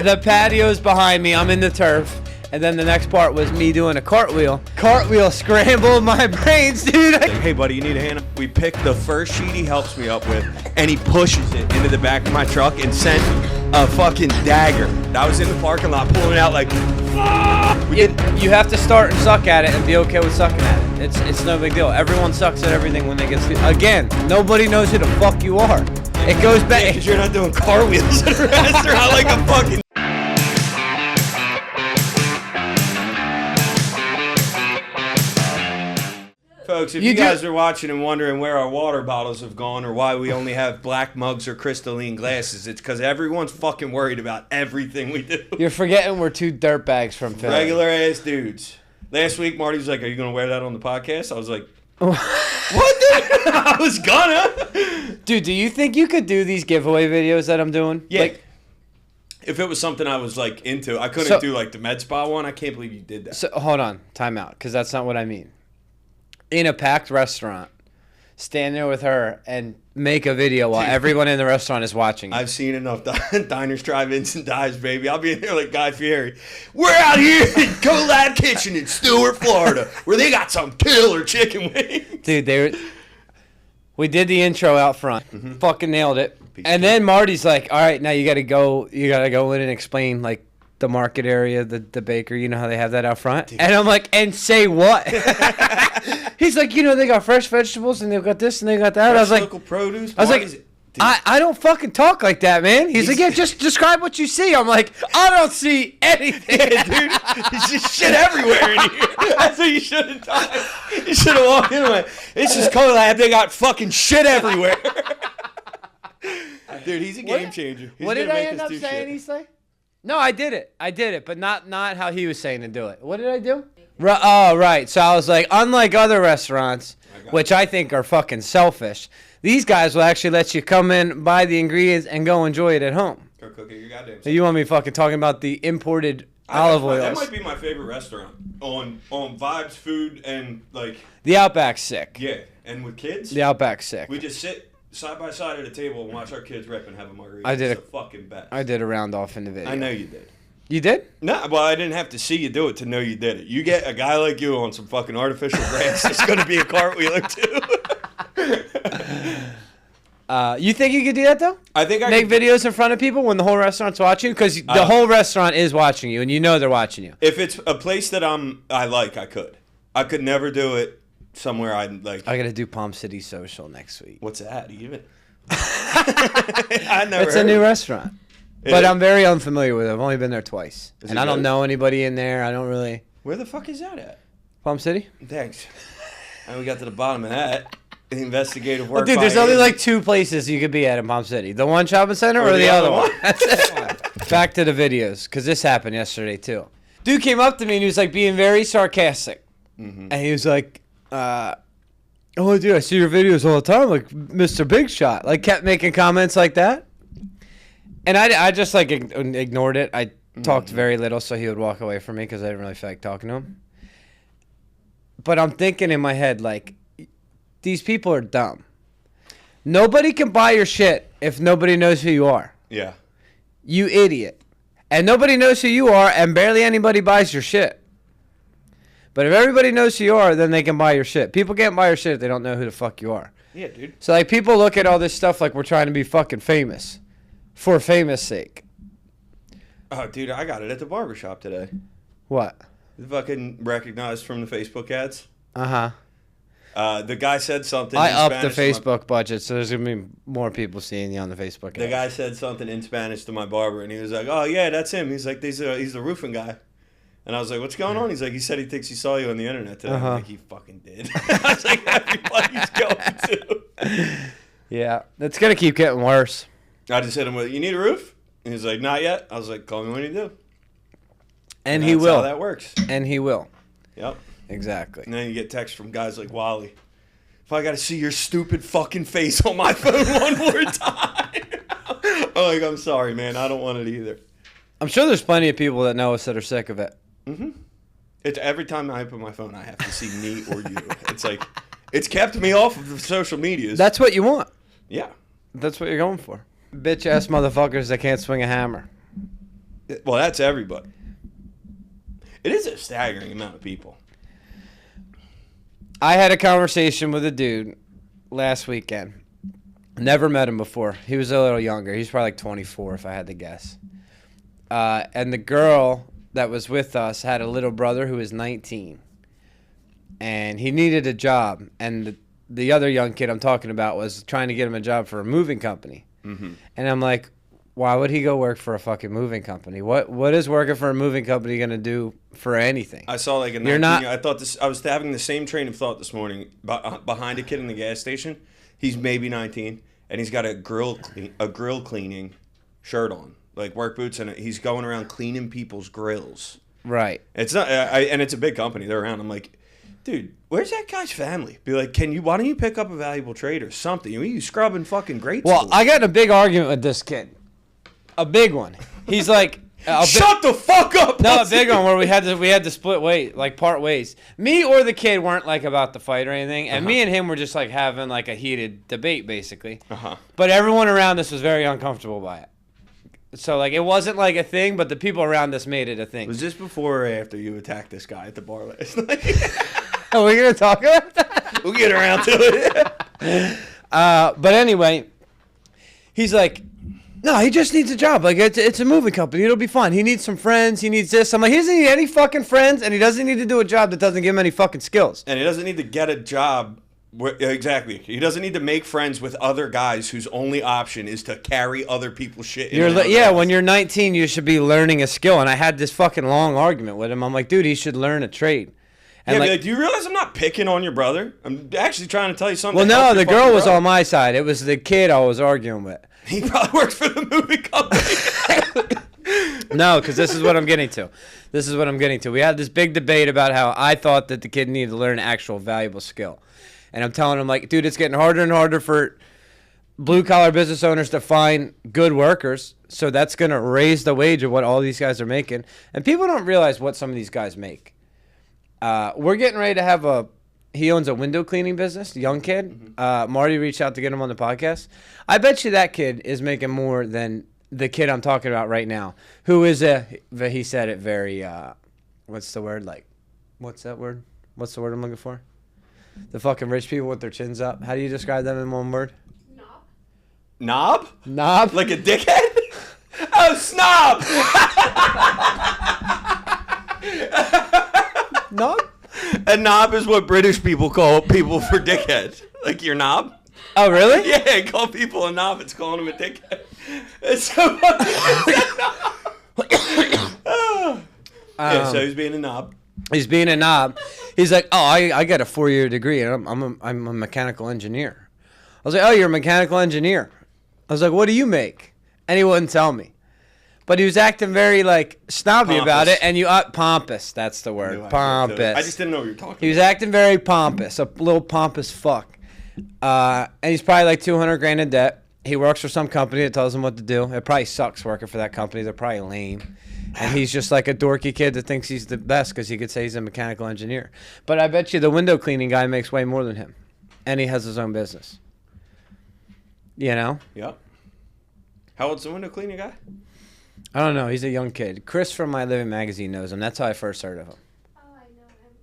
The patio's behind me. I'm in the turf. And then the next part was me doing a cartwheel. Cartwheel scrambled my brains, dude. Like, hey, buddy, you need a hand? We pick the first sheet he helps me up with, and he pushes it into the back of my truck and sent a fucking dagger. I was in the parking lot pulling it out like, You have to start and suck at it and be okay with sucking at it. It's no big deal. Everyone sucks at everything when they get again, nobody knows who the fuck you are. It goes back. because you're not doing cartwheels at a restaurant like a fucking... Folks, if you guys are watching and wondering where our water bottles have gone or why we only have black mugs or crystalline glasses, it's because everyone's fucking worried about everything we do. You're forgetting we're two dirtbags from Philly. Regular ass dudes. Last week, Marty was like, "Are you going to wear that on the podcast?" I was like, "What, dude?" I was gonna. Dude, do you think you could do these giveaway videos that I'm doing? Yeah. Like, if it was something I was like into, I couldn't do like the med spa one. I can't believe you did that. So hold on, time out, because that's not what I mean. In a packed restaurant, stand there with her and make a video while everyone in the restaurant is watching. I've seen enough diners, drive-ins, and dives, baby. I'll be in there like Guy Fieri. We're out here in Collab Kitchen in Stewart, Florida, where they got some killer chicken wings. Dude, we did the intro out front. Fucking nailed it. And then Marty's like, all right, now you gotta go in and explain like the market area, the baker, you know how they have that out front? Dude. And I'm like, and say what? He's like, you know, they got fresh vegetables and they've got this and they got that. Fresh I was like, local produce. I was like, I don't fucking talk like that, man. He's like, yeah, just describe what you see. I'm like, I don't see anything. Yeah, dude, there's just shit everywhere in here. That's what you should have done. You should have walked in and went, it's just Collab. They got fucking shit everywhere. Dude, he's a game changer. What did I end up saying, Eastley? No, I did it, but not how he was saying to do it. What did I do? Oh, right. So I was like, unlike other restaurants, which I think are fucking selfish, these guys will actually let you come in, buy the ingredients, and go enjoy it at home. Go cook it your goddamn self. So you want me fucking talking about the imported olive oils? That might be my favorite restaurant on vibes, food, and like... The Outback's sick. Yeah, and with kids? The Outback's sick. We just sit side by side at a table and watch our kids rip and have a margarita. It's the fucking best. I did a round off in the video. I know you did. You did? No, well, I didn't have to see you do it to know you did it. You get a guy like you on some fucking artificial grass, there's going to be a cartwheel or two. You think you could do that, though? I think I Make videos in front of people when the whole restaurant's watching? Because the whole restaurant is watching you, and you know they're watching you. If it's a place that I like, I could. I could never do it somewhere I'd like. I got to do Palm City Social next week. What's that even? I never It's a new restaurant. But I'm very unfamiliar with it. I've only been there twice. And I don't know anybody in there. I don't really... Where the fuck is that at? Palm City? Thanks. And we got to the bottom of that. The investigative work. Well, dude, there's only like two places you could be at in Palm City. The one shopping center or the other one. That's it. Back to the videos, because this happened yesterday, too. Dude came up to me and he was like being very sarcastic. And he was like, oh, dude, I see your videos all the time, like Mr. Big Shot. Like, kept making comments like that. And I just, like, ignored it. I talked very little so he would walk away from me because I didn't really feel like talking to him. But I'm thinking in my head, like, these people are dumb. Nobody can buy your shit if nobody knows who you are. Yeah. You idiot. And nobody knows who you are, and barely anybody buys your shit. But if everybody knows who you are, then they can buy your shit. People can't buy your shit if they don't know who the fuck you are. Yeah, dude. So, like, people look at all this stuff like we're trying to be fucking famous. For famous sake. Oh, dude, I got it at the barbershop today. What? Fucking recognized from the Facebook ads. Uh-huh. The guy said something I in upped the Spanish Facebook budget, so there's going to be more people seeing you on the Facebook. The guy said something in Spanish to my barber, and he was like, oh, yeah, that's him. He's like, he's the roofing guy. And I was like, what's going on? He's like, he said he thinks he saw you on the internet today. I'm like, he fucking did. I was like, everybody's going to. Yeah, it's going to keep getting worse. I just hit him with, you need a roof? And he's like, not yet. I was like, call me when you do. And he will. That's how that works. And he will. Yep. Exactly. And then you get texts from guys like Wally. If I got to see your stupid fucking face on my phone one more time. I'm like, I'm sorry, man. I don't want it either. I'm sure there's plenty of people that know us that are sick of it. Mm-hmm. It's every time I open my phone, I have to see me or you. It's like, it's kept me off of the social medias. That's what you want. Yeah. That's what you're going for. Bitch ass motherfuckers that can't swing a hammer. Well, that's everybody. It is a staggering amount of people. I had a conversation with a dude last weekend. Never met him before. He was a little younger. He's probably like 24 if I had to guess. And the girl that was with us had a little brother who was 19. And he needed a job. And the other young kid I'm talking about was trying to get him a job for a moving company. Mm-hmm. And I'm like, why would he go work for a fucking moving company? What is working for a moving company going to do for anything? I saw like a 19 I thought this. I was having the same train of thought this morning behind a kid in the gas station. He's maybe 19, and he's got a grill cleaning shirt on, like work boots, and he's going around cleaning people's grills. Right. It's not, and it's a big company. They're around. I'm like, dude, where's that guy's family? Be like, why don't you pick up a valuable trade or something? You scrubbing fucking great. Well, I got in a big argument with this kid. A big one. He's like, shut the fuck up. No, a big one where we had to split ways, like part ways. Me or the kid weren't like about the fight or anything, and me and him were just like having like a heated debate basically. But everyone around us was very uncomfortable by it. So like it wasn't like a thing, but the people around us made it a thing. Was this before or after you attacked this guy at the bar last night? Are we gonna talk about that? We'll get around to it. But anyway, he's like, no, he just needs a job. Like, it's a moving company. It'll be fun. He needs some friends. He needs this. I'm like, he doesn't need any fucking friends, and he doesn't need to do a job that doesn't give him any fucking skills. And he doesn't need to get a job. Exactly. He doesn't need to make friends with other guys whose only option is to carry other people's shit. When you're 19, you should be learning a skill. And I had this fucking long argument with him. I'm like, dude, he should learn a trade. And yeah, like, do you realize I'm not picking on your brother? I'm actually trying to tell you something. Well, no, the girl was on my side. It was the kid I was arguing with. He probably works for the movie company. No, because this is what I'm getting to. We had this big debate about how I thought that the kid needed to learn an actual valuable skill. And I'm telling him, like, dude, it's getting harder and harder for blue-collar business owners to find good workers. So that's going to raise the wage of what all these guys are making. And people don't realize what some of these guys make. We're getting ready to have he owns a window cleaning business, young kid. Marty reached out to get him on the podcast. I bet you that kid is making more than the kid I'm talking about right now, who is he said it very, what's the word? Like, what's that word? What's the word I'm looking for? The fucking rich people with their chins up. How do you describe them in one word? Knob? Knob? Like a dickhead? Oh, snob! Knob? A knob is what British people call people for dickheads. Like your knob. Oh, really? Yeah, call people a knob. It's calling them a dickhead. It's so yeah, so he's being a knob. He's being a knob. He's like, oh, I got a 4-year degree, and I'm a mechanical engineer. I was like, oh, you're a mechanical engineer. I was like, what do you make? And he wouldn't tell me. But he was acting very, like, snobby about it, and pompous, that's the word, pompous. I just didn't know what you were talking about. He was acting very pompous, a little pompous fuck. And he's probably like $200,000 in debt. He works for some company that tells him what to do. It probably sucks working for that company. They're probably lame. And he's just like a dorky kid that thinks he's the best because he could say he's a mechanical engineer. But I bet you the window cleaning guy makes way more than him. And he has his own business. You know? Yep. How old's the window cleaning guy? I don't know. He's a young kid. Chris from My Living Magazine knows him. That's how I first heard of him. Oh, I know him.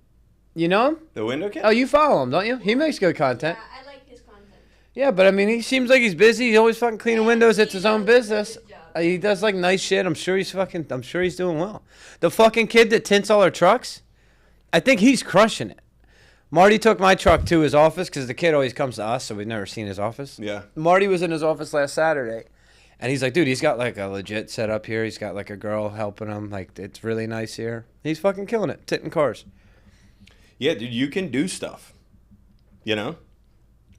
You know him? The window kid? Oh, you follow him, don't you? He makes good content. Yeah, I like his content. Yeah, but I mean, he seems like he's busy. He's always fucking cleaning windows. It's his own business. He does like nice shit. I'm sure he's doing well. The fucking kid that tints all our trucks, I think he's crushing it. Marty took my truck to his office because the kid always comes to us, so we've never seen his office. Yeah. Marty was in his office last Saturday, and he's like, dude, he's got like a legit setup here. He's got like a girl helping him. Like, it's really nice here. He's fucking killing it, tinting cars. Yeah, dude, you can do stuff. You know?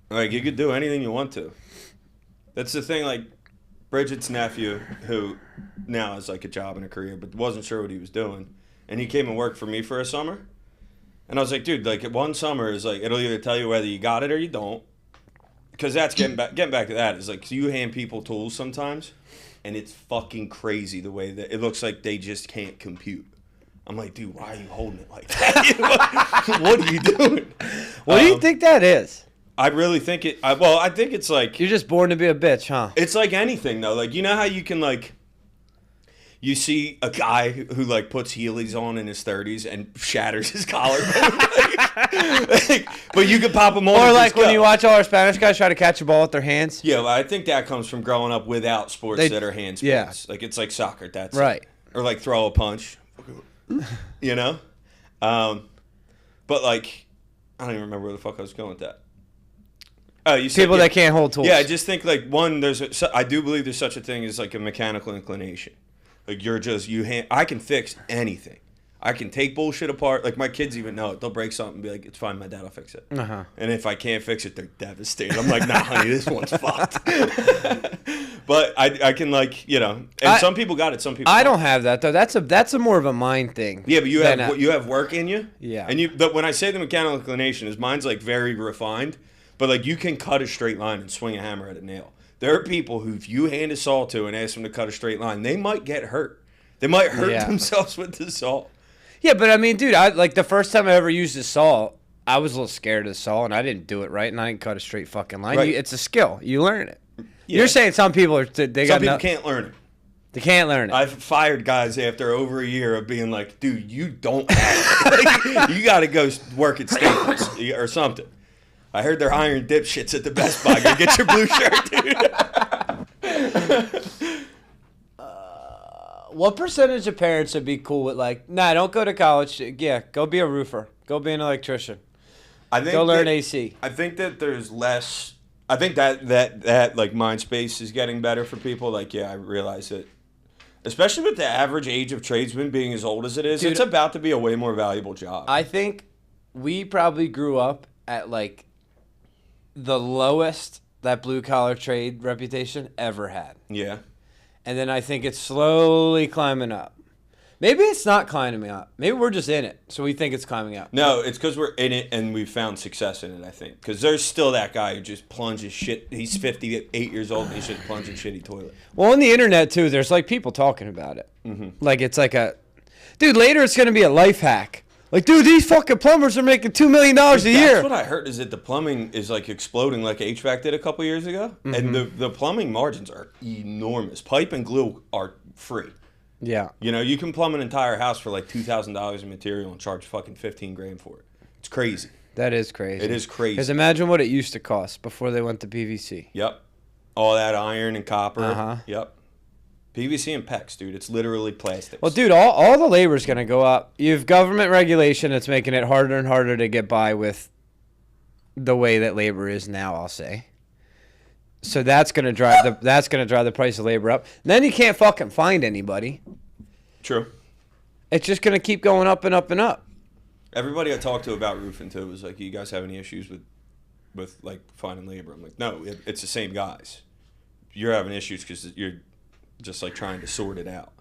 Like, you could do anything you want to. That's the thing, like, Bridget's nephew, who now has like a job and a career, but wasn't sure what he was doing, and he came and worked for me for a summer. And I was like, dude, like one summer is like, it'll either tell you whether you got it or you don't. Because that's getting back to that. Is like, you hand people tools sometimes, and it's fucking crazy the way that it looks like they just can't compute. I'm like, dude, why are you holding it like that? What are you doing? What do you think that is? I really think I think it's like... You're just born to be a bitch, huh? It's like anything, though. Like, you know how you can, like... You see a guy who like puts Heelys on in his 30s and shatters his collarbone. But you could pop them on. Or and like just when go. you watch all our Spanish guys try to catch a ball with their hands. Yeah, well, I think that comes from growing up without sports that are hand sports. Yeah. Like it's like soccer. That's Right. it. Or like throw a punch. You know? But like, I don't even remember where the fuck I was going with that. Oh, you said People that can't hold tools. Yeah, I just think like one, I do believe there's such a thing as like a mechanical inclination. Like I can fix anything. I can take bullshit apart. Like my kids even know it. They'll break something and be like, "It's fine, my dad will fix it." Uh-huh. And if I can't fix it, they're devastated. I'm like, "Nah, honey, this one's fucked." But I can like and some people got it, some people. I don't have that though. That's a more of a mind thing. Yeah, but you have work in you. Yeah. And but when I say the mechanical inclination, is mine's like very refined. But like you can cut a straight line and swing a hammer at a nail. There are people who, if you hand a saw to and ask them to cut a straight line, they might get hurt. They might hurt themselves with the saw. Yeah, but I mean, dude, I like the first time I ever used a saw, I was a little scared of the saw and I didn't do it right and I didn't cut a straight fucking line. Right. It's a skill. You learn it. Yeah. You're saying some people can't learn it. They can't learn it. I've fired guys after over a year of being like, dude, you don't have it. Like, you got to go work at Staples or something. I heard they're hiring dipshits at the Best Buy. Go get your blue shirt, dude. What percentage of parents would be cool with like, nah, don't go to college. Yeah, go be a roofer. Go be an electrician. Go learn AC. I think that there's less. I think that like mind space is getting better for people. Like, yeah, I realize it. Especially with the average age of tradesmen being as old as it is, dude, it's about to be a way more valuable job. I think we probably grew up at like the lowest that blue collar trade reputation ever had. Yeah. And then I think it's slowly climbing up. Maybe it's not climbing up. Maybe we're just in it, so we think it's climbing up. No, it's because we're in it and we've found success in it, I think. Because there's still that guy who just plunges shit. He's 58 years old and he's just plunging shitty toilet. Well, on the internet, too, there's like people talking about it. Mm-hmm. Like it's like a... Dude, later it's going to be a life hack. Like, dude, these fucking plumbers are making $2 million a year. That's what I heard, is that the plumbing is like exploding like HVAC did a couple years ago. Mm-hmm. And the plumbing margins are enormous. Pipe and glue are free. Yeah. You know, you can plumb an entire house for like $2,000 in material and charge fucking $15,000 for it. It's crazy. That is crazy. It is crazy. Because imagine what it used to cost before they went to PVC. Yep. All that iron and copper. Uh-huh. Yep. PVC and PEX, dude. It's literally plastics. Well, dude, all the labor's going to go up. You have government regulation that's making it harder and harder to get by with the way that labor is now, I'll say. So that's going to drive the price of labor up. And then you can't fucking find anybody. True. It's just going to keep going up and up and up. Everybody I talked to about roofing too was like, "You guys have any issues with like finding labor?" I'm like, "No, it's the same guys. You're having issues because you're just like trying to sort it out."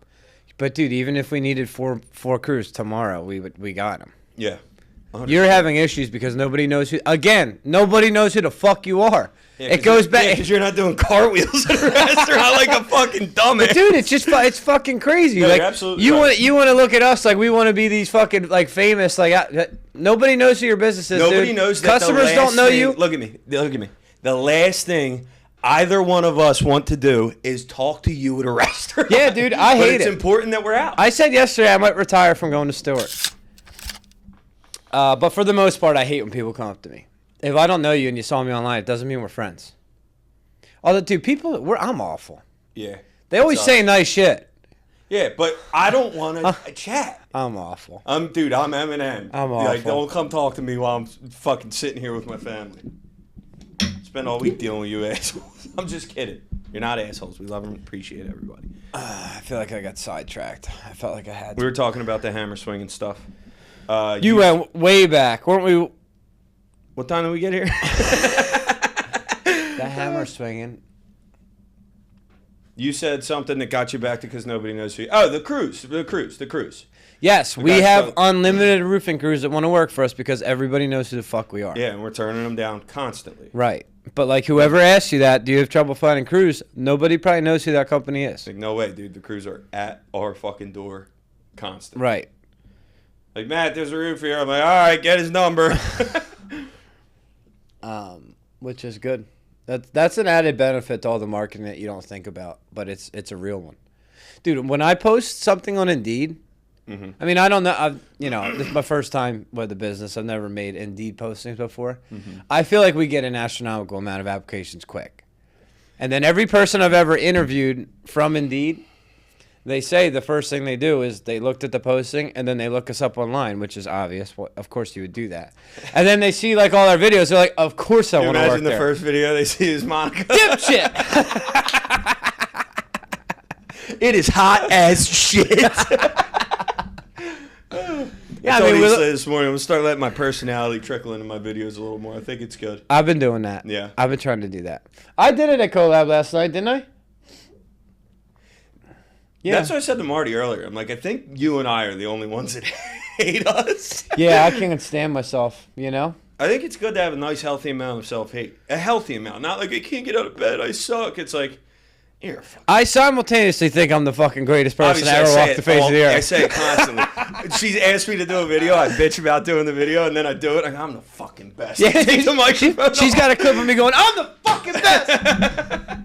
But dude, even if we needed four crews tomorrow, we got them. Yeah. 100%. You're having issues because nobody knows who. Again, nobody knows who the fuck you are. Yeah, it goes back because you're not doing cartwheels at a restaurant like a fucking dumbass. But dude, it's fucking crazy. No, like you're absolutely you right. want to look at us like we want to be these fucking like famous like nobody knows who your business is. Nobody dude. knows that. Customers don't know you. Look at me. The last thing either one of us want to do is talk to you at a restaurant. Yeah, dude, I hate it. It's important that we're out. I said yesterday I might retire from going to Stewart. But for the most part, I hate when people come up to me. If I don't know you and you saw me online, it doesn't mean we're friends. Although, dude, I'm awful. Yeah. They always say nice shit. Yeah, but I don't want to chat. I'm awful. I'm Eminem. I'm Like, awful. don't come talk to me while I'm fucking sitting here with my family. Spend all week dealing with you assholes. I'm just kidding. You're not assholes. We love and appreciate everybody. I feel like I got sidetracked. I felt like I had to. We were talking about the hammer swinging stuff. You went way back, weren't we? What time did we get here? The hammer swinging. You said something that got you back to because nobody knows who. Oh, the cruise. Yes, we guys have don't- unlimited roofing crews that want to work for us because everybody knows who the fuck we are. Yeah, and we're turning them down constantly. Right. But like whoever asks you that, do you have trouble finding crews? Nobody probably knows who that company is. Like, no way, dude. The crews are at our fucking door constantly. Right. Like, Matt, there's a roof here. I'm like, all right, get his number. Which is good. That's an added benefit to all the marketing that you don't think about, but it's a real one. Dude, when I post something on Indeed, Mhm. I mean, I don't know. This is my first time with the business. I've never made Indeed postings before. I feel like we get an astronomical amount of applications quick. And then every person I've ever interviewed from Indeed, they say the first thing they do is they looked at the posting and then they look us up online, which is obvious. Well, of course you would do that. And then they see like all our videos. They're like, of course I You want to work imagine the there. first video they see is Monica. Dipshit. It is hot as shit. Yeah, I I told mean, you we're- this morning. I'm gonna start letting my personality trickle into my videos a little more. I think it's good. I've been doing that. Yeah. I've been trying to do that. I did it at Collab last night, didn't I? Yeah. That's what I said to Marty earlier. I'm like, I think you and I are the only ones that hate us. Yeah, I can't stand myself, you know? I think it's good to have a nice, healthy amount of self-hate. A healthy amount. Not like, I can't get out of bed, I suck. It's like, you're a fucking... I simultaneously think I'm the fucking greatest person Obviously, to I ever say walk it the face of the all- I earth. say it constantly. She asked me to do a video. I bitch about doing the video, and then I do it. I go, I'm the fucking best. Yeah, Take the microphone she's off. got a clip of me going, I'm the fucking best!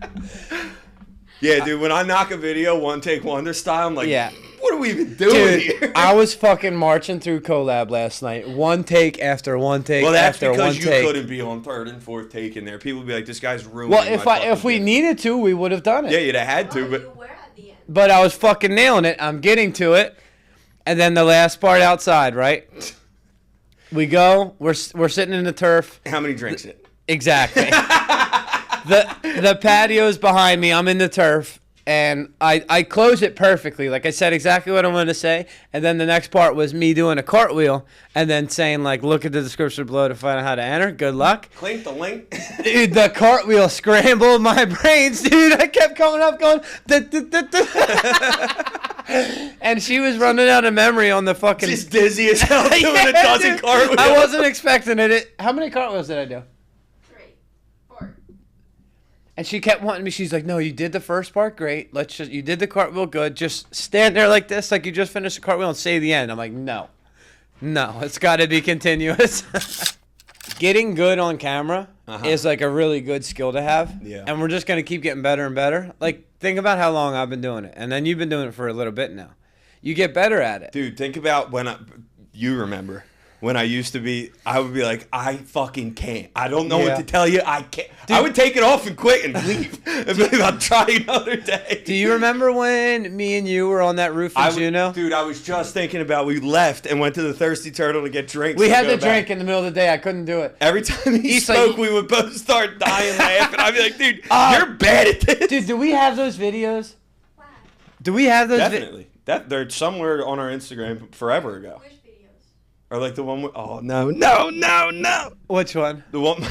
Yeah, dude, when I knock a video, one take wonder style, I'm like, Yeah. what are we even doing here? Dude, I was fucking marching through Collab last night. One take after one take Well, that's after one because you take. couldn't be on third and fourth take in there. People would be like, this guy's ruining Well, my if fucking we video. needed to, we would have done it. Yeah, you'd have had Oh, to, but... you were at the end. But I was fucking nailing it. I'm getting to it. And then the last part outside, right? We go. We're sitting in the turf. How many drinks in it? Exactly. the patio's behind me. I'm in the turf. And I close it perfectly. Like I said exactly what I wanted to say. And then the next part was me doing a cartwheel and then saying, like, look at the description below to find out how to enter. Good luck. Clink the link. Dude, the cartwheel scrambled my brains, dude. I kept coming up going, "Duh, duh, duh, duh." And she was running out of memory on the fucking... Just dizzy as hell doing Yeah, a dozen dude. cartwheels. I wasn't expecting it. How many cartwheels did I do? 3, 4. And she kept wanting me. She's like, no, you did the first part. Great. You did the cartwheel. Good. Just stand there like this, like you just finished the cartwheel and say the end. I'm like, no, it's got to be continuous. Getting good on camera is like a really good skill to have. Yeah. And we're just going to keep getting better and better. Like, think about how long I've been doing it. And then you've been doing it for a little bit now. You get better at it. Dude, think about you remember when I used to be, I would be like, I fucking can't. I don't know Yeah. what to tell you. I can't. I would take it off and quit and leave. And be like, I'll try another day. Do you remember when me and you were on that roof in Juneau? Dude, I was just thinking about we left and went to the Thirsty Turtle to get drinks. We and had go to drink back. in the middle of the day. I couldn't do it. Every time he He's spoke, like- we would both start dying laughing. I'd be like, dude, you're bad at this. Dude, do we have those videos? Wow. Do we have those? Definitely. They're somewhere on our Instagram forever ago. Which videos? Or like the one with, oh, no. Which one? The one,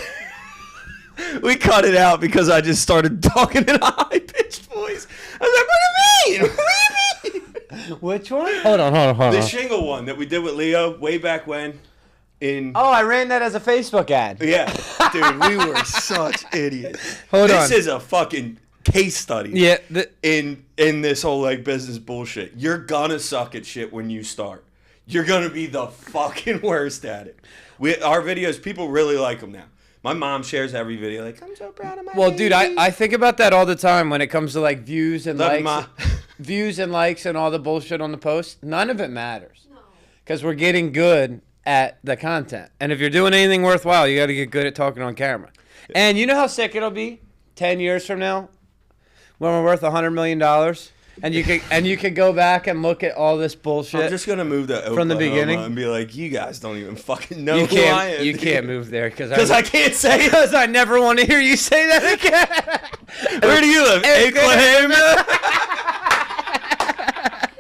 we cut it out because I just started talking in a high-pitched voice. I was like, what do you mean? What do you mean? Which one? Hold on. The shingle one that we did with Leo way back when in... Oh, I ran that as a Facebook ad. Yeah. Dude, we were such idiots. Hold This on. is a fucking case study. Yeah. In this whole like business bullshit. You're gonna suck at shit when you start. You're gonna be the fucking worst at it. Our videos, people really like them now. My mom shares every video like, I'm so proud of my Well, dude, baby." I think about that all the time when it comes to like views and Love you, likes, Ma. views and likes and all the bullshit on the post. None of it matters No. because we're getting good at the content. And if you're doing anything worthwhile, you got to get good at talking on camera. And you know how sick it'll be 10 years from now when we're worth $100 million, and you could go back and look at all this bullshit. I'm just gonna move to Oklahoma From the beginning? and be like, you guys don't even fucking know you who I am. you can't move there because Because I can't say it. because I never want to hear you say that again. Where do you live? Oklahoma?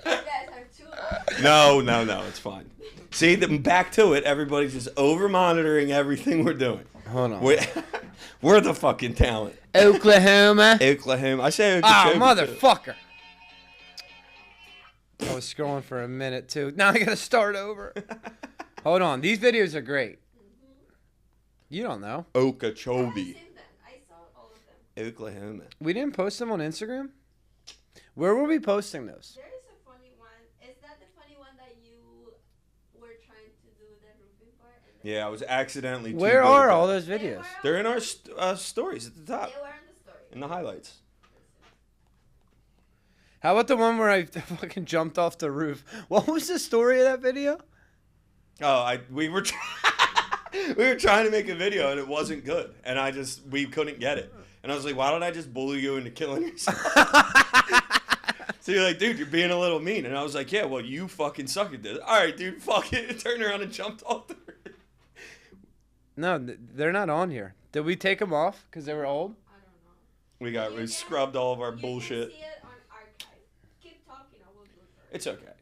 You guys have 2 of them. No, it's fine. See, back to it. Everybody's just over monitoring everything we're doing. Hold on. We're the fucking talent. Oklahoma. Oklahoma. I say Oh, Oklahoma. too. motherfucker. I was scrolling for a minute, too. Now I gotta start over. Hold on. These videos are great. You don't know. I've Okeechobee. seen them. I saw all of them. Oklahoma. We didn't post them on Instagram? Where were we posting those? There is a funny one. Is that the funny one that you were trying to do the roofing part? And then Yeah, I was accidentally too Where good are at all that. those videos? They're in our stories at the top. They were in the story. In the highlights. How about the one where I fucking jumped off the roof? What was the story of that video? Oh, we were we were trying to make a video and it wasn't good, and we couldn't get it, and I was like, why don't I just bully you into killing yourself? So you're like, dude, you're being a little mean, and I was like, yeah, well, you fucking suck at this. All right, dude, fuck it. Turned around and jumped off the roof. No, they're not on here. Did we take them off because they were old? I don't know. We scrubbed all of our bullshit. You can see it on archive. Keep talking, I will do it first. It's okay.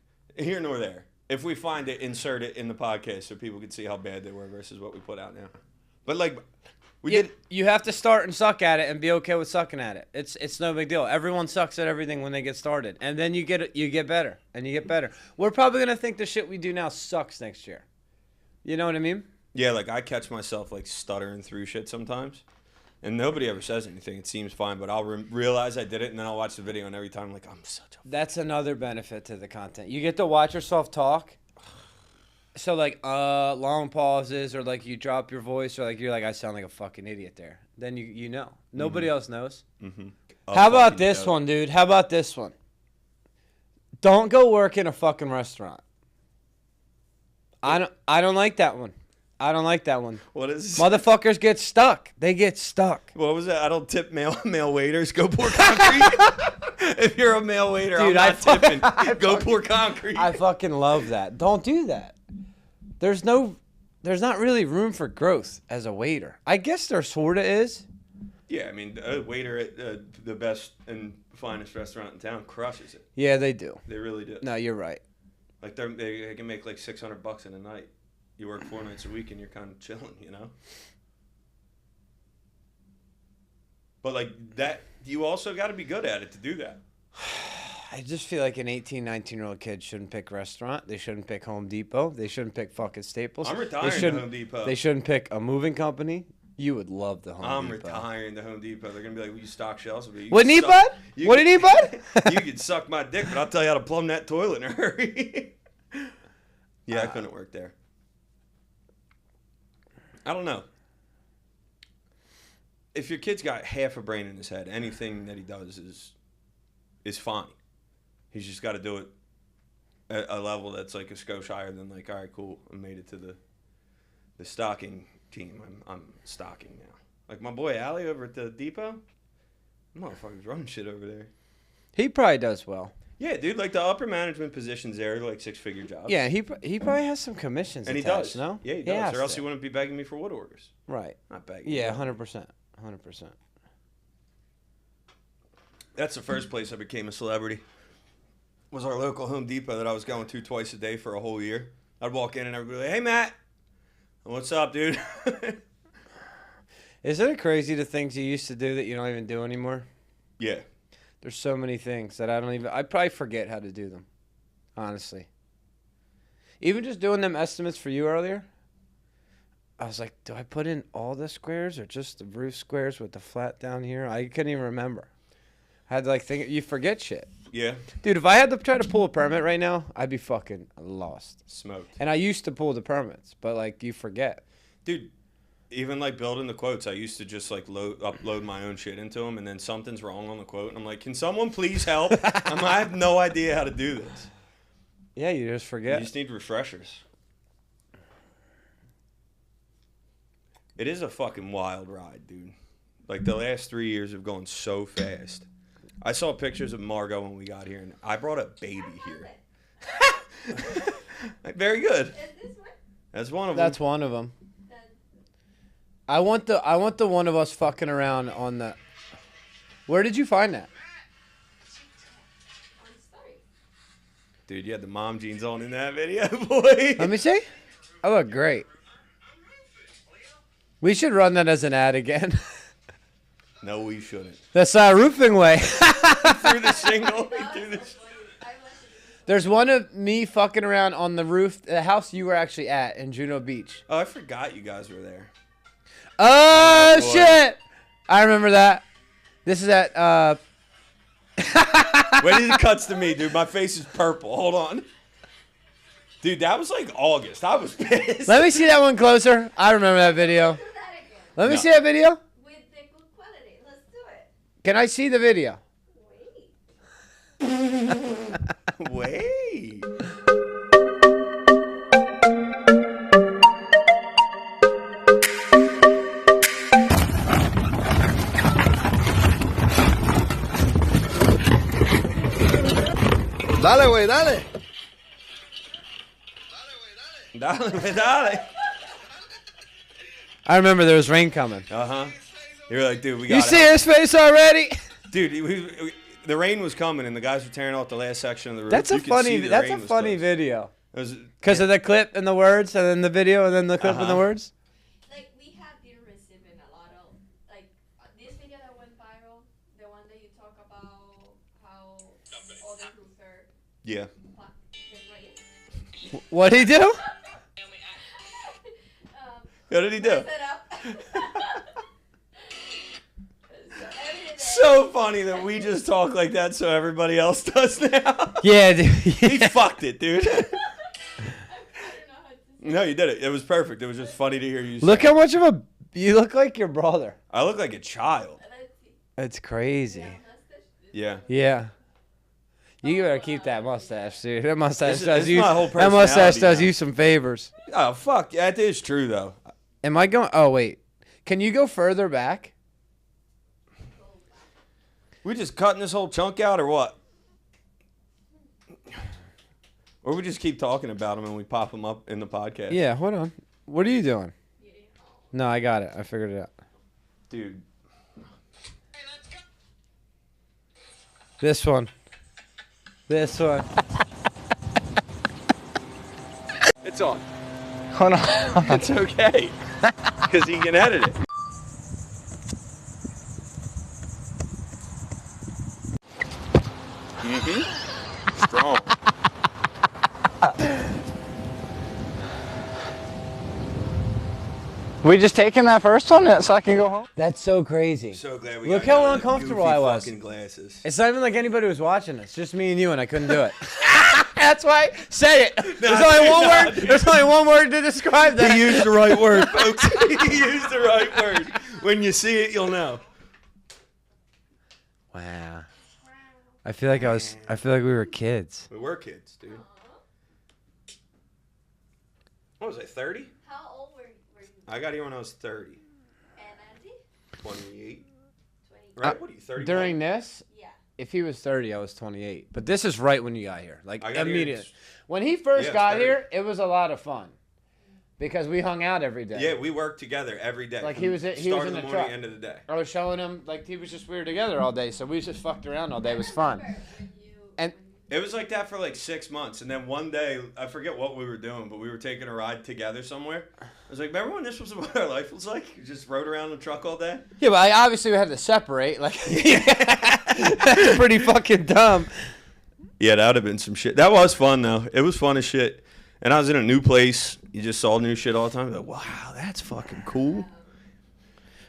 Here nor there. If we find it, insert it in the podcast so people can see how bad they were versus what we put out now. But like, You have to start and suck at it and be okay with sucking at it. It's no big deal. Everyone sucks at everything when they get started, and then you get better and you get better. We're probably gonna think the shit we do now sucks next year. You know what I mean? Yeah, like I catch myself like stuttering through shit sometimes, and nobody ever says anything. It seems fine, but I'll realize I did it, and then I'll watch the video, and every time I'm like, I'm such a. That's another benefit to the content. You get to watch yourself talk. So like long pauses, or like you drop your voice, or like you're like, I sound like a fucking idiot there. Then you know. Nobody else knows. Mm-hmm. How about this one, dude? How about this one? Don't go work in a fucking restaurant. I don't like that one. I don't like that one. What is this? Motherfuckers get stuck. They get stuck. What was that? I don't tip male waiters. Go pour concrete. If you're a male waiter, Dude, I'm not tipping. Go pour concrete. I fucking love that. Don't do that. There's not really room for growth as a waiter. I guess there sorta is. Yeah, I mean, a waiter at the best and finest restaurant in town crushes it. Yeah, they do. They really do. No, you're right. Like they can make like $600 in a night. You work 4 nights a week and you're kind of chilling, you know. But like that, you also got to be good at it to do that. I just feel like an 18, 19-year-old kid shouldn't pick restaurant. They shouldn't pick Home Depot. They shouldn't pick fucking Staples. I'm retiring to Home Depot. They shouldn't pick a moving company. You would love the Home Depot. I'm retiring to Home Depot. They're going to be like, will you stock shelves? What do you need, bud? What do you need, bud? You could suck my dick, but I'll tell you how to plumb that toilet in a hurry. Yeah, I couldn't work there. I don't know. If your kid's got half a brain in his head, anything that he does is fine. He's just got to do it at a level that's like a skosh higher than like, all right, cool, I made it to the stocking team. I'm stocking now. Like my boy Allie over at the depot, motherfucker's running shit over there. He probably does well. Yeah, dude, like the upper management positions there are like 6-figure jobs. Yeah, he probably has some commissions and attached, he does. No? Yeah, he does. Or else he wouldn't be begging me for wood orders. Right. Not begging. Yeah, 100%. 100%. That's the first place I became a celebrity. Was our local Home Depot that I was going to twice a day for a whole year. I'd walk in and everybody would be like, hey, Matt. What's up, dude? Isn't it crazy the things you used to do that you don't even do anymore? Yeah. There's so many things that I probably forget how to do them, honestly. Even just doing them estimates for you earlier, I was like, do I put in all the squares or just the roof squares with the flat down here? I couldn't even remember. I had to like think, you forget shit. Yeah. Dude, if I had to try to pull a permit right now, I'd be fucking lost. Smoked. And I used to pull the permits, but like you forget. Dude, even like building the quotes, I used to just like upload my own shit into them, and then something's wrong on the quote, and I'm like, can someone please help? I have no idea how to do this. Yeah, you just forget. You just need refreshers. It is a fucking wild ride, dude. Like the last 3 years have gone so fast. I saw pictures of Margot when we got here, and I brought a baby here. Very good. Is this one? That's one of them. That's one of them. I want the one of us fucking around on the. Where did you find that? On story. Dude, you had the mom jeans on in that video, boy. Let me see. I look great. We should run that as an ad again. No, we shouldn't. That's roofing way. Through the shingle. Through the There's one of me fucking around on the roof, the house you were actually at in Juno Beach. Oh, I forgot you guys were there. Oh, boy. shit. I remember that. This is at, Wait till it cuts to me, dude. My face is purple. Hold on. Dude, that was like August. I was pissed. Let me see that one closer. I remember that video. Do that again. Let me No. see that video. With the good quality. Let's do it. Can I see the video? Wait. Wait. Dale, güey, dale. Dale. I remember there was rain coming. Uh-huh. You're like, dude, we got You see his face already? Dude, the rain was coming, and the guys were tearing off the last section of the roof. That's a You could see funny. the That's rain a was funny close. video. It was Because of the clip and the words, and then the video, and then the clip and the words. Like we have been receiving a lot of like this video that went viral, the one that you talk about how other groups are yeah. right. What'd he do? What did he do? Set up. So funny that we just talk like that, so everybody else does now. Yeah, dude. He fucked it, dude. I don't know how to say. No, you did it. It was perfect. It was just funny to hear you. Look say how much of a. You look like your brother. I look like a child. Let's see. It's crazy. Mustache. Yeah. Yeah. You better keep that mustache, dude. That mustache This is- does this is you. my whole That mustache personality does now. you some favors. Oh fuck, that is true though. Am I going? Oh wait, can you go further back? We just cutting this whole chunk out or what? Or we just keep talking about them and we pop them up in the podcast. Yeah. Hold on. What are you doing? No, I got it. I figured it out. Dude. This one. This one. It's on. Hold on. It's okay. Because he can edit it. Mm-hmm. Strong. We just taking that first one so I can go home? That's so crazy. So glad we Look got how the uncomfortable goofy I was. fucking glasses. It's not even like anybody was watching us. Just me and you, and I couldn't do it. That's why. Say it. There's only one word. There's only one word to describe that. He used the right word, folks. He used the right word. When you see it, you'll know. Wow. I feel like we were kids. We were kids, dude. What was I, 30? How old were you? I got here when I was 30. And Andy? 28. 20. Right? What are you, 30? During this, Yeah. if he was 30, I was 28. But this is right when you got here. Like, I got here immediately. in- When he first Yeah, got 30. here, it was a lot of fun. Because we hung out every day. Yeah, we worked together every day. Like, from he was in start the of the morning, truck. end of the day. I was showing him, like, he was just, we were together all day. So we just fucked around all day. It was fun. And It was like that for like 6 months, and then one day, I forget what we were doing, but we were taking a ride together somewhere. I was like, remember when this was what our life was like? You just rode around in the truck all day? yeah, but I obviously we had to separate. Like, that's pretty fucking dumb. Yeah, that would have been some shit. That was fun, though. It was fun as shit. And I was in a new place. You just saw new shit all the time. You're like, wow, that's fucking cool.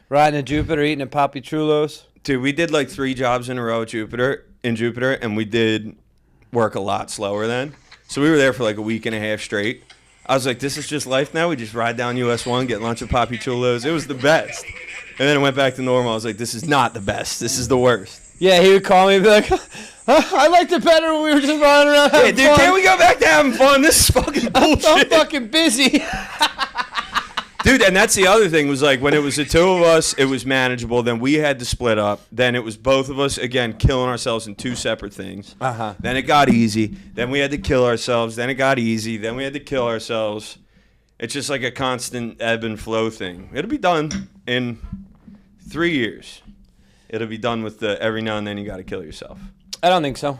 Riding a Jupiter, eating a Papi Chulos. Dude, we did like 3 jobs in a row at Jupiter, and we did work a lot slower then. So we were there for like a week and a half straight. I was like, this is just life now. We just ride down US 1, get lunch at Papi Chulos. It was the best. And then it went back to normal. I was like, this is not the best. This is the worst. Yeah, he would call me and be like, I liked it better when we were just running around Hey, having dude, fun. can't we go back to having fun? This is fucking I'm bullshit. fucking busy. Dude, and that's the other thing was like when it was the 2 of us, it was manageable. Then we had to split up. Then it was both of us, again, killing ourselves in 2 separate things. Uh-huh. Then it got easy. Then we had to kill ourselves. Then it got easy. Then we had to kill ourselves. It's just like a constant ebb and flow thing. It'll be done in 3 years. It'll be done with the every now and then you got to kill yourself. I don't think so.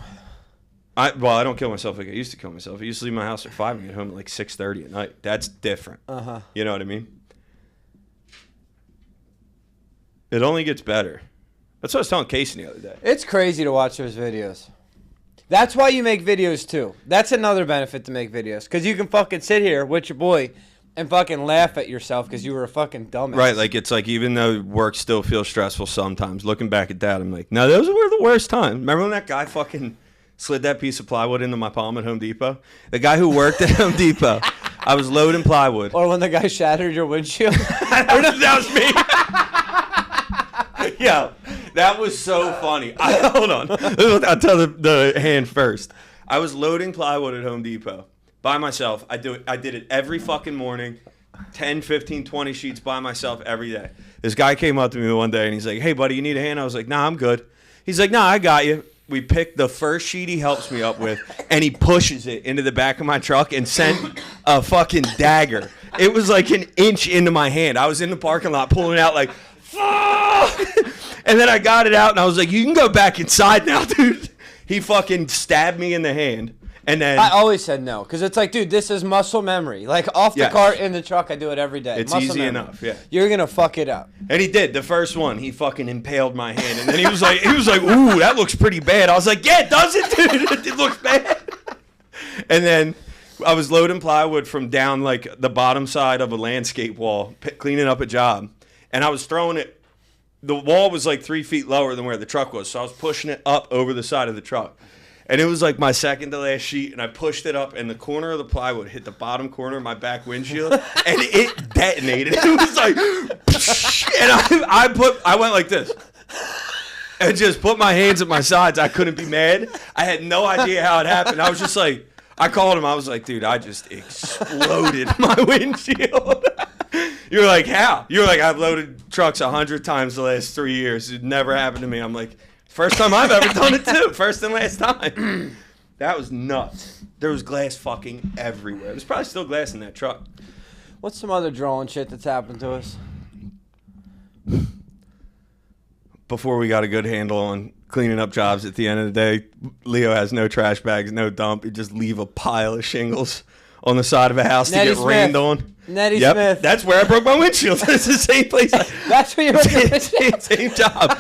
I don't kill myself like I used to kill myself. I used to leave my house at 5 and get home at like 6:30 at night. That's different. Uh-huh. You know what I mean? It only gets better. That's what I was telling Casey the other day. It's crazy to watch those videos. That's why you make videos, too. That's another benefit to make videos. Because you can fucking sit here with your boy and fucking laugh at yourself because you were a fucking dumbass. Right, like it's like even though work still feels stressful sometimes, looking back at that, I'm like, no, those were the worst times. Remember when that guy fucking slid that piece of plywood into my palm at Home Depot? The guy who worked at Home Depot. I was loading plywood. Or when the guy shattered your windshield. That was me. Yo, That was so funny. Hold on. I'll tell the hand first. I was loading plywood at Home Depot by myself. I did it every fucking morning. 10, 15, 20 sheets by myself every day. This guy came up to me one day and he's like, hey, buddy, you need a hand? I was like, nah, I'm good. He's like, nah, I got you. We picked the first sheet he helps me up with, and he pushes it into the back of my truck and sent a fucking dagger. It was like an inch into my hand. I was in the parking lot pulling it out like, fuck! And then I got it out, and I was like, you can go back inside now, dude. He fucking stabbed me in the hand. And then I always said no, because it's like, dude, this is muscle memory. Like, off the cart, in the truck, I do it every day. It's muscle easy memory. enough, yeah. You're going to fuck it up. And he did. The first one, he fucking impaled my hand. And then he was like, ooh, that looks pretty bad. I was like, yeah, it does it, dude. It looks bad. And then I was loading plywood from down, like, the bottom side of a landscape wall, cleaning up a job. And I was throwing it. The wall was like 3 feet lower than where the truck was. So I was pushing it up over the side of the truck. And it was like my second to last sheet, and I pushed it up, and the corner of the plywood hit the bottom corner of my back windshield, and it detonated. It was like, and I went like this, and just put my hands at my sides. I couldn't be mad. I had no idea how it happened. I was just like, I called him. I was like, dude, I just exploded my windshield. You're like, how? You're like, I've loaded trucks 100 times the last 3 years. It never happened to me. I'm like, first time I've ever done it too. First and last time. That was nuts. There was glass fucking everywhere. There's probably still glass in that truck. What's some other drawing shit that's happened to us? Before we got a good handle on cleaning up jobs at the end of the day, Leo has no trash bags, no dump. He just leave a pile of shingles on the side of a house Nettie to get rained Smith. on. Nettie Smith. That's where I broke my windshield. It's the same place. That's where you were. Same job.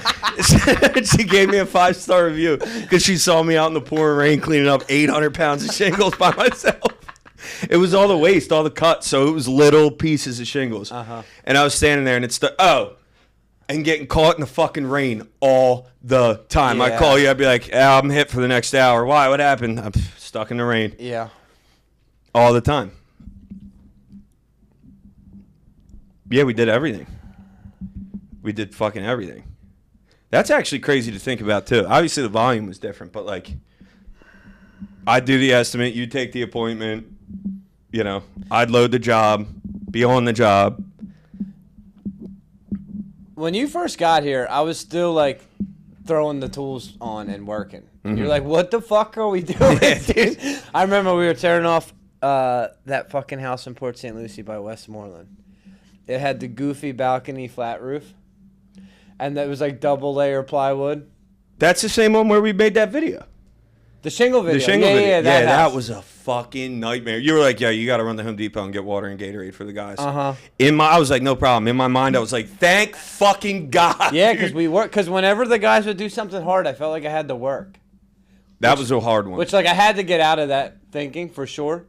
She gave me a 5-star review because she saw me out in the pouring rain cleaning up 800 pounds of shingles by myself. It was all the waste, all the cuts, so it was little pieces of shingles. And I was standing there, and it's and getting caught in the fucking rain all the time. Yeah. I'd call you, I'd be like, I'm hit for the next hour. Why? What happened? I'm stuck in the rain. Yeah. All the time. Yeah, we did everything. We did fucking everything. That's actually crazy to think about, too. Obviously, the volume was different, but, like, I'd do the estimate, you'd take the appointment, you know, I'd load the job, be on the job. When you first got here, I was still, like, throwing the tools on and working. And you're like, what the fuck are we doing, dude? I remember we were tearing off that fucking house in Port St. Lucie by Westmoreland. It had the goofy balcony flat roof, and that was like double layer plywood. That's the same one where we made that video. The shingle video. The shingle video. Yeah, that was a fucking nightmare. You were like, yeah, you got to run to Home Depot and get water and Gatorade for the guys. I was like, no problem. In my mind, I was like, thank fucking God. Yeah, because whenever the guys would do something hard, I felt like I had to work. That was a hard one. Which, like, I had to get out of that thinking for sure.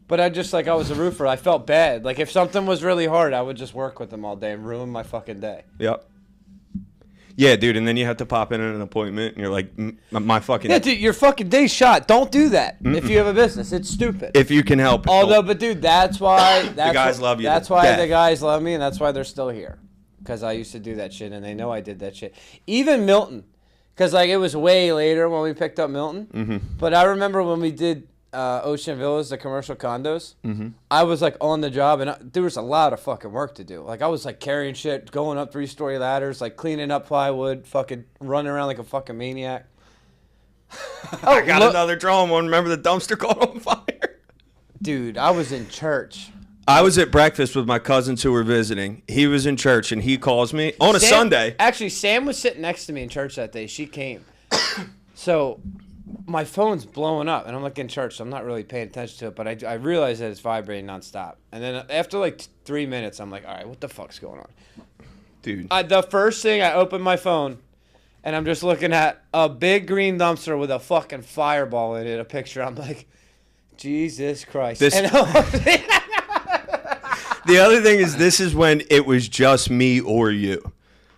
But I was a roofer. I felt bad. Like, if something was really hard, I would just work with them all day and ruin my fucking day. Yep. Yeah, dude, and then you have to pop in at an appointment, and you're like, my fucking... Yeah, dude, your fucking day's shot. Don't do that if you have a business. It's stupid. If you can help it. Although, but dude, that's why... the guys love you. That's why the guys love me, and that's why they're still here. Because I used to do that shit, and they know I did that shit. Even Milton. Because, like, it was way later when we picked up Milton. But I remember when we did... Ocean Villas, the commercial condos. I was like on the job, and there was a lot of fucking work to do. Like I was like carrying shit, going up 3-story ladders, like cleaning up plywood, fucking running around like a fucking maniac. I got another drawing one. Remember the dumpster caught on fire? Dude, I was in church. I was at breakfast with my cousins who were visiting. He was in church, and he calls me on a Sunday. Actually, Sam was sitting next to me in church that day. She came. So... my phone's blowing up, and I'm like in church, so I'm not really paying attention to it, but I realize that it's vibrating nonstop. And then after like 3 minutes, I'm like, all right, what the fuck's going on? Dude. The first thing, I open my phone, and I'm just looking at a big green dumpster with a fucking fireball in it, a picture. I'm like, Jesus Christ. The other thing is, this is when it was just me or you.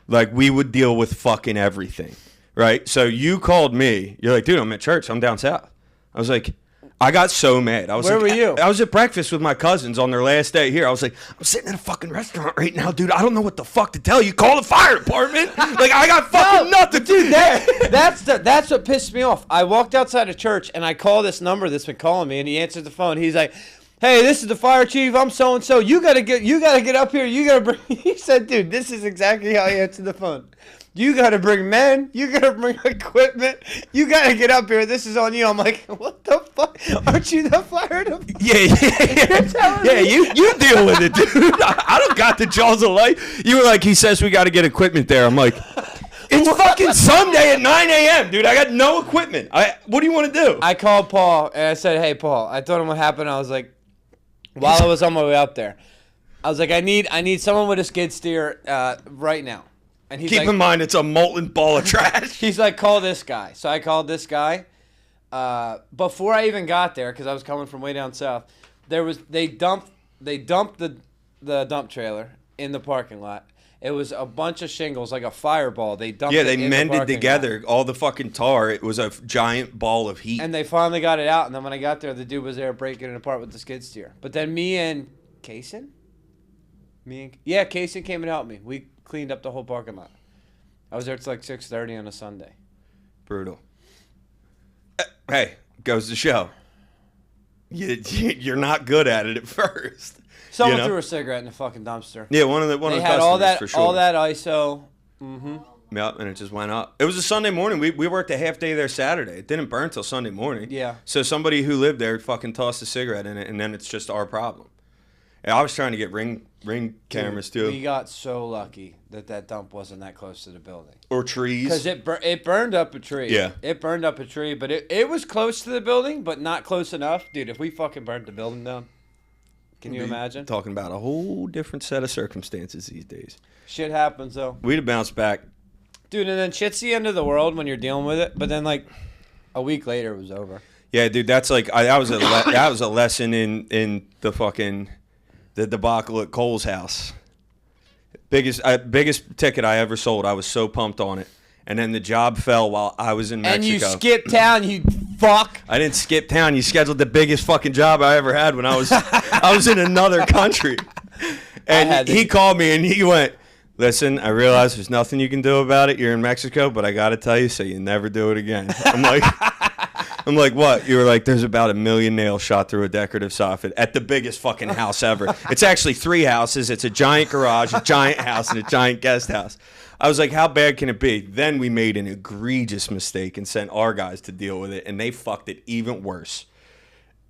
Like, we would deal with fucking everything. Right? So you called me. You're like, dude, I'm at church. I'm down south. I was like, I got so mad. I was Where like, were you? I was at breakfast with my cousins on their last day here. I was like, I'm sitting at a fucking restaurant right now, dude. I don't know what the fuck to tell you. Call the fire department. Like, I got fucking nothing, dude. That's what pissed me off. I walked outside of church and I call this number that's been calling me, and he answers the phone. He's like, "Hey, this is the fire chief. I'm so and so. You gotta get up here. You gotta bring." He said, "Dude, this is exactly how he answered the phone. You gotta bring men. You gotta bring equipment. You gotta get up here. This is on you." I'm like, "What the fuck? Aren't you the fire department?" Yeah, you deal with it, dude. I don't got the jaws of life. You were like, he says we got to get equipment there. I'm like, it's fucking Sunday at 9 a.m., dude. I got no equipment. What do you want to do? I called Paul and I said, "Hey, Paul." I told him what happened. I was like, while I was on my way up there, I was like, I need someone with a skid steer right now. And he's Keep like, in mind, it's a molten ball of trash. he's like, "Call this guy." So I called this guy. Before I even got there, because I was coming from way down south, they dumped the dump trailer in the parking lot. It was a bunch of shingles, like a fireball. They dumped. Yeah, it they in mended the parking together lot. all the fucking tar. It was a giant ball of heat. And they finally got it out. And then when I got there, the dude was there breaking it apart with the skid steer. But then me and Kaysen, Kaysen came and helped me. We cleaned up the whole parking lot. I was there till like 6:30 on a Sunday. Brutal. Hey, goes to show. You're not good at it at first. Someone You know? threw a cigarette in the fucking dumpster. Yeah, one of the They had customers all that for sure. ISO. Mm-hmm. Yep, and it just went up. It was a Sunday morning. We worked a half day there Saturday. It didn't burn till Sunday morning. Yeah. So somebody who lived there fucking tossed a cigarette in it, and then it's just our problem. And I was trying to get ring cameras too, We got so lucky that dump wasn't that close to the building. or trees. Because it burned up a tree. Yeah. It burned up a tree, but it was close to the building, but not close enough. Dude, if we fucking burnt the building down, can you imagine? Talking about a whole different set of circumstances these days. Shit happens, though. We'd have bounced back. Dude, and then shit's the end of the world when you're dealing with it, but then, like, a week later, it was over. Yeah, dude, that's like that was a lesson in the fucking the debacle at Cole's house. Biggest ticket I ever sold. I was so pumped on it, and then the job fell while I was in Mexico. And you skipped town, you fuck. I didn't skip town. You scheduled the biggest fucking job I ever had when I was in another country. And he called me and he went, "Listen, I realize there's nothing you can do about it. You're in Mexico, but I got to tell you so you never do it again." I'm like, "What?" You were like, "There's about 1 million nails shot through a decorative soffit at the biggest fucking house ever. It's actually 3 houses. It's a giant garage, a giant house, and a giant guest house." I was like, "How bad can it be?" Then we made an egregious mistake and sent our guys to deal with it, and they fucked it even worse.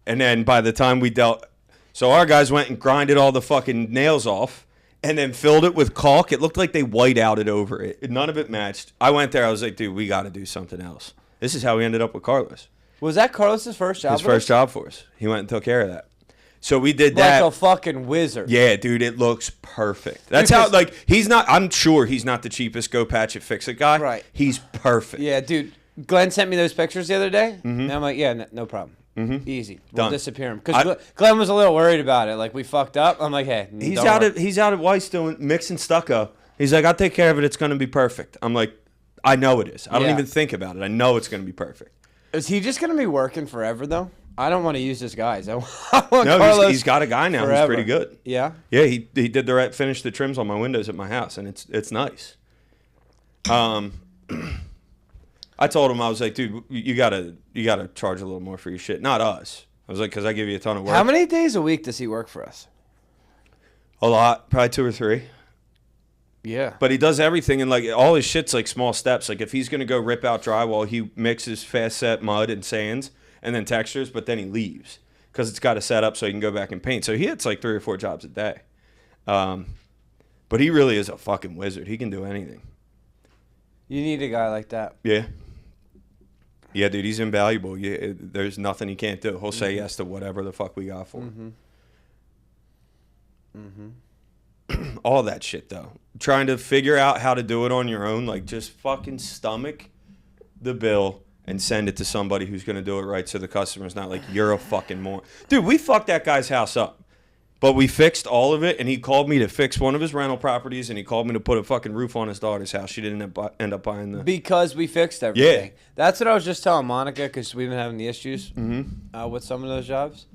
And then by the time we dealt... So our guys went and grinded all the fucking nails off and then filled it with caulk. It looked like they white outed over it. None of it matched. I went there. I was like, "Dude, we got to do something else." This is how we ended up with Carlos. Was that Carlos's first job? His first job for us. He went and took care of that. So we did that. Like a fucking wizard. Yeah, dude, it looks perfect. That's how, like, he's not, I'm sure he's not the cheapest go patch it, fix it guy. Right. He's perfect. Yeah, dude. Glenn sent me those pictures the other day, and I'm like, "Yeah, no problem. Easy. We'll Done. disappear him." Because Glenn was a little worried about it. Like, we fucked up. I'm like, "Hey, He's don't out worry." at Weiss doing mixing stucco. He's like, "I'll take care of it. It's going to be perfect." I'm like, "I know it is. I don't Yeah. even think about it. I know it's going to be perfect." Is he just gonna be working forever though? I don't want to use this guys. I want No, Carlos he's got a guy now who's forever. pretty good. Yeah. Yeah, he did finished the trims on my windows at my house, and it's nice. I told him, I was like, "Dude, you gotta charge a little more for your shit, not us." I was like, "Cause I give you a ton of work." How many days a week does he work for us? A lot, probably 2 or 3. Yeah. But he does everything, and like all his shit's like small steps. Like if he's gonna go rip out drywall, he mixes fast set mud and sands and then textures, but then he leaves because it's got to set up so he can go back and paint. So he hits like 3 or 4 jobs a day. But he really is a fucking wizard. He can do anything. You need a guy like that. Yeah. Yeah, dude, he's invaluable. There's nothing he can't do. He'll say yes to whatever the fuck we got for him. All that shit, though. Trying to figure out how to do it on your own, like just fucking stomach the bill and send it to somebody who's going to do it right so the customer's not like, "You're a fucking moron." Dude, we fucked that guy's house up. But we fixed all of it, and he called me to fix one of his rental properties, and he called me to put a fucking roof on his daughter's house. She didn't end up buying the... Because we fixed everything. Yeah. That's what I was just telling Monica, because we've been having the issues with some of those jobs.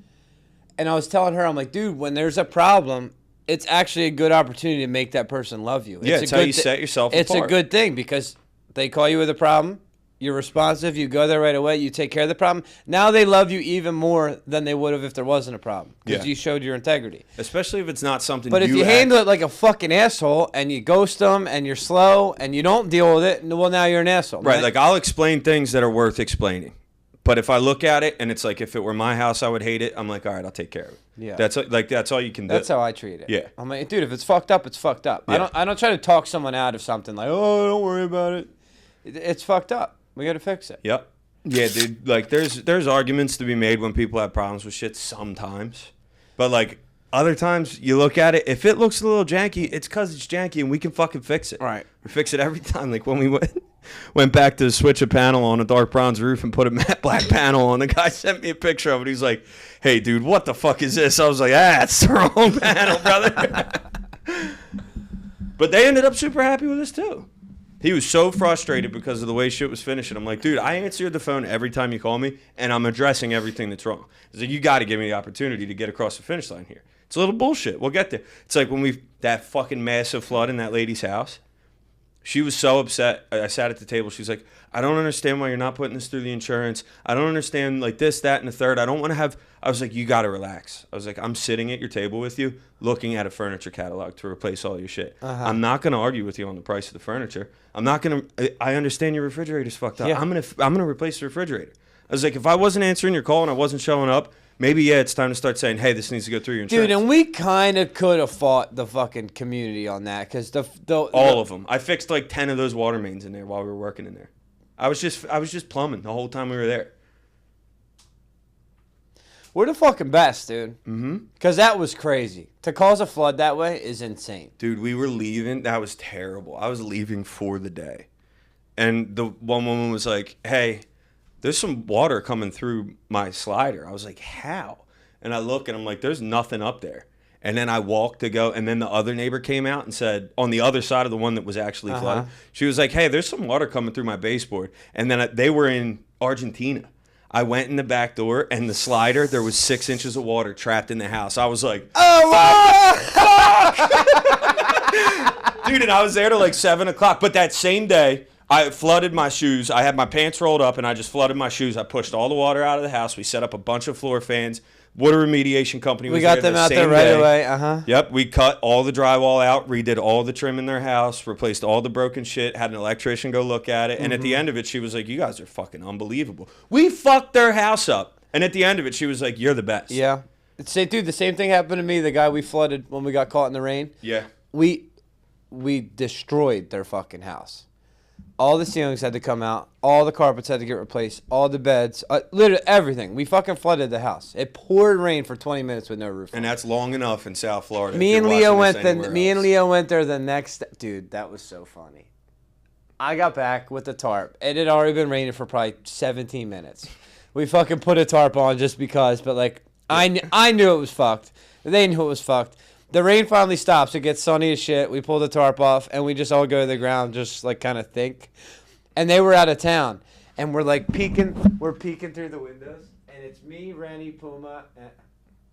And I was telling her, I'm like, dude, when there's a problem, it's actually a good opportunity to make that person love you. It's how you set yourself apart. It's a good thing, because they call you with a problem. You're responsive. You go there right away. You take care of the problem. Now they love you even more than they would have if there wasn't a problem, because you showed your integrity. Especially if it's not something. But if you handle it like a fucking asshole and you ghost them and you're slow and you don't deal with it, well, now you're an asshole. Right. Like, I'll explain things that are worth explaining. But if I look at it and it's like, if it were my house, I would hate it. I'm like, all right, I'll take care of it. Yeah. That's all you can do. That's how I treat it. Yeah. I'm like, dude, if it's fucked up, it's fucked up. Yeah. I don't try to talk someone out of something like, oh, don't worry about it. It's fucked up. We got to fix it. Yep. Yeah, dude. Like, there's arguments to be made when people have problems with shit sometimes. But, like, other times you look at it, if it looks a little janky, it's because it's janky and we can fucking fix it. Right. We fix it every time. Like, when we went back to switch a panel on a dark bronze roof and put a matte black panel on, the guy sent me a picture of it. He's like, hey, dude, what the fuck is this? I was like, it's the wrong panel, brother. But they ended up super happy with us, too. He was so frustrated because of the way shit was finishing. I'm like, dude, I answered the phone every time you call me, and I'm addressing everything that's wrong. He's like, you got to give me the opportunity to get across the finish line here. It's a little bullshit. We'll get there. It's like when that fucking massive flood in that lady's house. She was so upset. I sat at the table. She's like, I don't understand why you're not putting this through the insurance. I don't understand, like, this, that, and the third. I don't want to have... I was like, you got to relax. I was like, I'm sitting at your table with you looking at a furniture catalog to replace all your shit. I'm not going to argue with you on the price of the furniture. I'm not going to... I understand your refrigerator's fucked up. Yeah. I'm gonna replace the refrigerator. I was like, if I wasn't answering your call and I wasn't showing up, maybe, it's time to start saying, hey, this needs to go through your insurance. Dude, and we kind of could have fought the fucking community on that, because all of them. I fixed like 10 of those water mains in there while we were working in there. I was just plumbing the whole time we were there. We're the fucking best, dude. Because that was crazy. To cause a flood that way is insane. Dude, we were leaving. That was terrible. I was leaving for the day. And the one woman was like, hey, there's some water coming through my slider. I was like, how? And I look and I'm like, there's nothing up there. And then I walked to go, and then the other neighbor came out and said, on the other side of the one that was actually flooded, she was like, hey, there's some water coming through my baseboard. And then they were in Argentina. I went in the back door, and the slider, there was 6 inches of water trapped in the house. I was like, oh, fuck! Dude, and I was there till like 7 o'clock. But that same day, I flooded my shoes. I had my pants rolled up, and I just flooded my shoes. I pushed all the water out of the house. We set up a bunch of floor fans. Water remediation company was we got there them out there right away. Yep, we cut all the drywall out, redid all the trim in their house, replaced all the broken shit, had an electrician go look at it, and at the end of it, she was like, you guys are fucking unbelievable. We fucked their house up, and at the end of it, she was like, you're the best. Yeah. Say, dude, the same thing happened to me, the guy we flooded when we got caught in the rain. Yeah. We destroyed their fucking house. All the ceilings had to come out. All the carpets had to get replaced. All the beds. Literally everything. We fucking flooded the house. It poured rain for 20 minutes with no roof. And that's long enough in South Florida. Me and Leo went there the next... Dude, that was so funny. I got back with the tarp. It had already been raining for probably 17 minutes. We fucking put a tarp on just because. But, like, I knew it was fucked. They knew it was fucked. The rain finally stops. It gets sunny as shit. We pull the tarp off, and we just all go to the ground, just, like, kind of think. And they were out of town. And we're, like, peeking. We're peeking through the windows. And it's me, Rennie, Puma, and...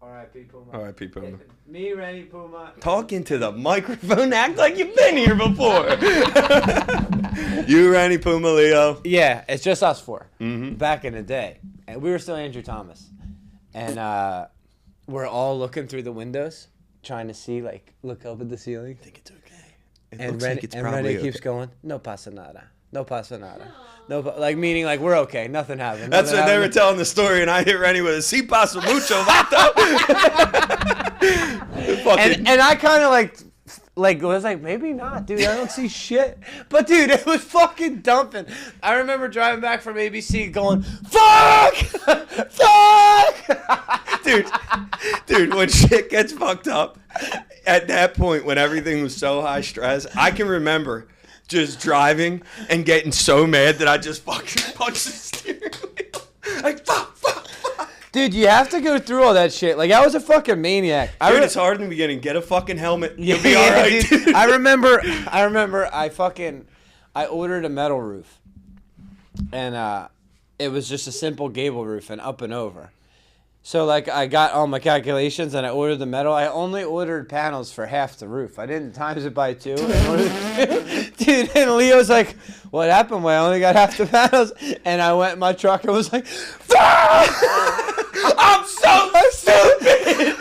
R.I.P. Puma. R.I.P. Puma. Me, Rennie, Puma. Talk into the microphone. Act like you've been here before. You, Rennie, Puma, Leo. Yeah, it's just us four. Back in the day. And we were still Andrew Thomas. And we're all looking through the windows, trying to see, like, look up at the ceiling. I think it's okay. And Rennie keeps going, no pasa nada. No pasa nada. No, like, meaning, like, we're okay. Nothing happened. That's what they were telling the story, and I hit Rennie with a si pasa mucho vato. And I kind of, like, was like, maybe not, dude. I don't see shit. But, dude, it was fucking dumping. I remember driving back from ABC going, fuck! Fuck! Dude, when shit gets fucked up, at that point, when everything was so high stress, I can remember just driving and getting so mad that I just fucking punched the steering wheel. Like, fuck. Dude, you have to go through all that shit. Like, I was a fucking maniac. Dude, it's hard in the beginning. Get a fucking helmet. You'll be Yeah, all right, dude. dude. I remember I ordered a metal roof. And it was just a simple gable roof and up and over. So, like, I got all my calculations and I ordered the metal. I only ordered panels for half the roof. I didn't times it by 2. Dude, and Leo's like, what happened? Well, I only got half the panels. And I went in my truck and was like, I'm so stupid.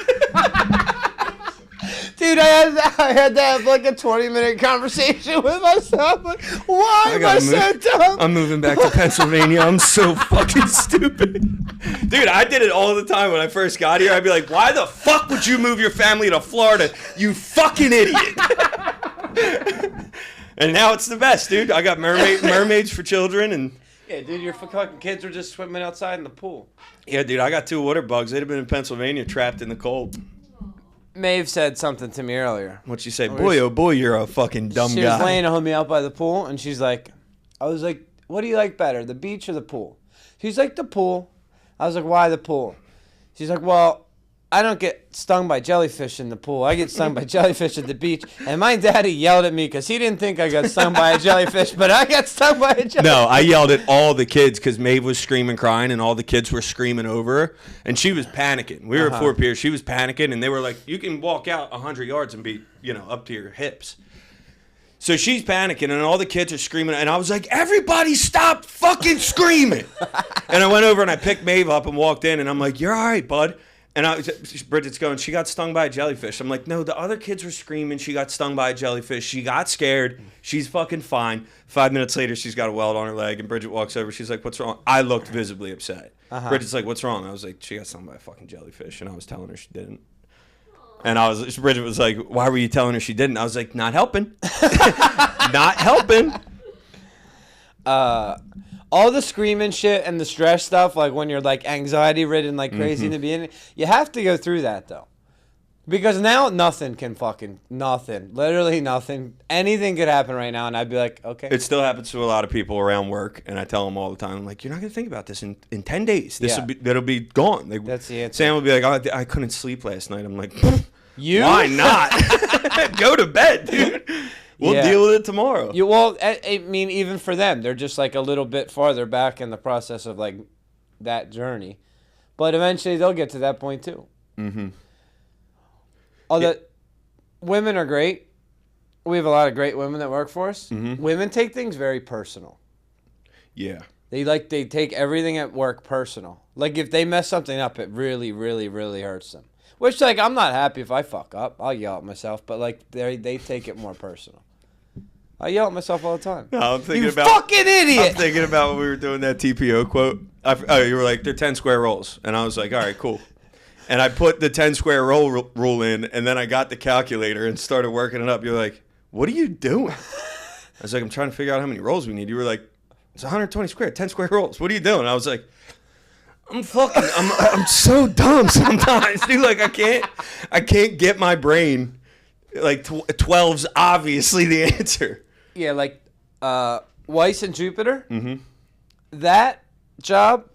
Dude, I had to have like a 20-minute conversation with myself. Like, why am I so dumb? I'm moving back to Pennsylvania. I'm so fucking stupid. Dude, I did it all the time when I first got here. I'd be like, why the fuck would you move your family to Florida, you fucking idiot? And now it's the best, dude. I got mermaids for children and... Yeah, dude, your fucking kids were just swimming outside in the pool. Yeah, dude, I got 2 water bugs. They'd have been in Pennsylvania trapped in the cold. Maeve said something to me earlier. What'd she say? Boy, oh boy, you're a fucking dumb guy. She was laying a homie out by the pool, and she's like, I was like, what do you like better, the beach or the pool? She's like, the pool. I was like, why the pool? She's like, well, I don't get stung by jellyfish in the pool. I get stung by jellyfish at the beach. And my daddy yelled at me because he didn't think I got stung by a jellyfish, but I got stung by a jellyfish. No, I yelled at all the kids because Maeve was screaming, crying, and all the kids were screaming over her. And she was panicking. We were at Fort Pierce. She was panicking, and they were like, you can walk out 100 yards and be, up to your hips. So she's panicking, and all the kids are screaming. And I was like, everybody stop fucking screaming. And I went over, and I picked Maeve up and walked in, and I'm like, you're all right, bud. And Bridget's going, she got stung by a jellyfish. I'm like, no, the other kids were screaming. She got stung by a jellyfish. She got scared. She's fucking fine. 5 minutes later, she's got a welt on her leg. And Bridget walks over. She's like, what's wrong? I looked visibly upset. Bridget's like, what's wrong? I was like, she got stung by a fucking jellyfish. And I was telling her she didn't. And Bridget was like, why were you telling her she didn't? I was like, not helping. Not helping. All the screaming shit and the stress stuff, like when you're like anxiety ridden like crazy in the beginning, you have to go through that though. Because now nothing, literally nothing. Anything could happen right now and I'd be like, okay. It still happens to a lot of people around work, and I tell them all the time, I'm like, you're not going to think about this in 10 days. That'll be gone. That's the answer. Sam will be like, oh, I couldn't sleep last night. I'm like, you? Why not? Go to bed, dude. We'll deal with it tomorrow. I mean, even for them, they're just like a little bit farther back in the process of like that journey. But eventually they'll get to that point too. Mm-hmm. Although women are great. We have a lot of great women that work for us. Mm-hmm. Women take things very personal. Yeah. They take everything at work personal. Like if they mess something up, it really, really, really hurts them. Which, like, I'm not happy if I fuck up. I'll yell at myself, but, like, they take it more personal. I yell at myself all the time. No, I'm thinking you about... fucking idiot! I'm thinking about when we were doing that TPO quote. You were like, they're 10 square rolls. And I was like, all right, cool. And I put the 10 square roll rule in, and then I got the calculator and started working it up. You're like, what are you doing? I was like, I'm trying to figure out how many rolls we need. You were like, it's 120 square, 10 square rolls. What are you doing? And I was like... I'm so dumb sometimes, dude. Like I can't get my brain. Like 12's obviously the answer. Yeah, like Weiss and Jupiter. Mm-hmm. That job,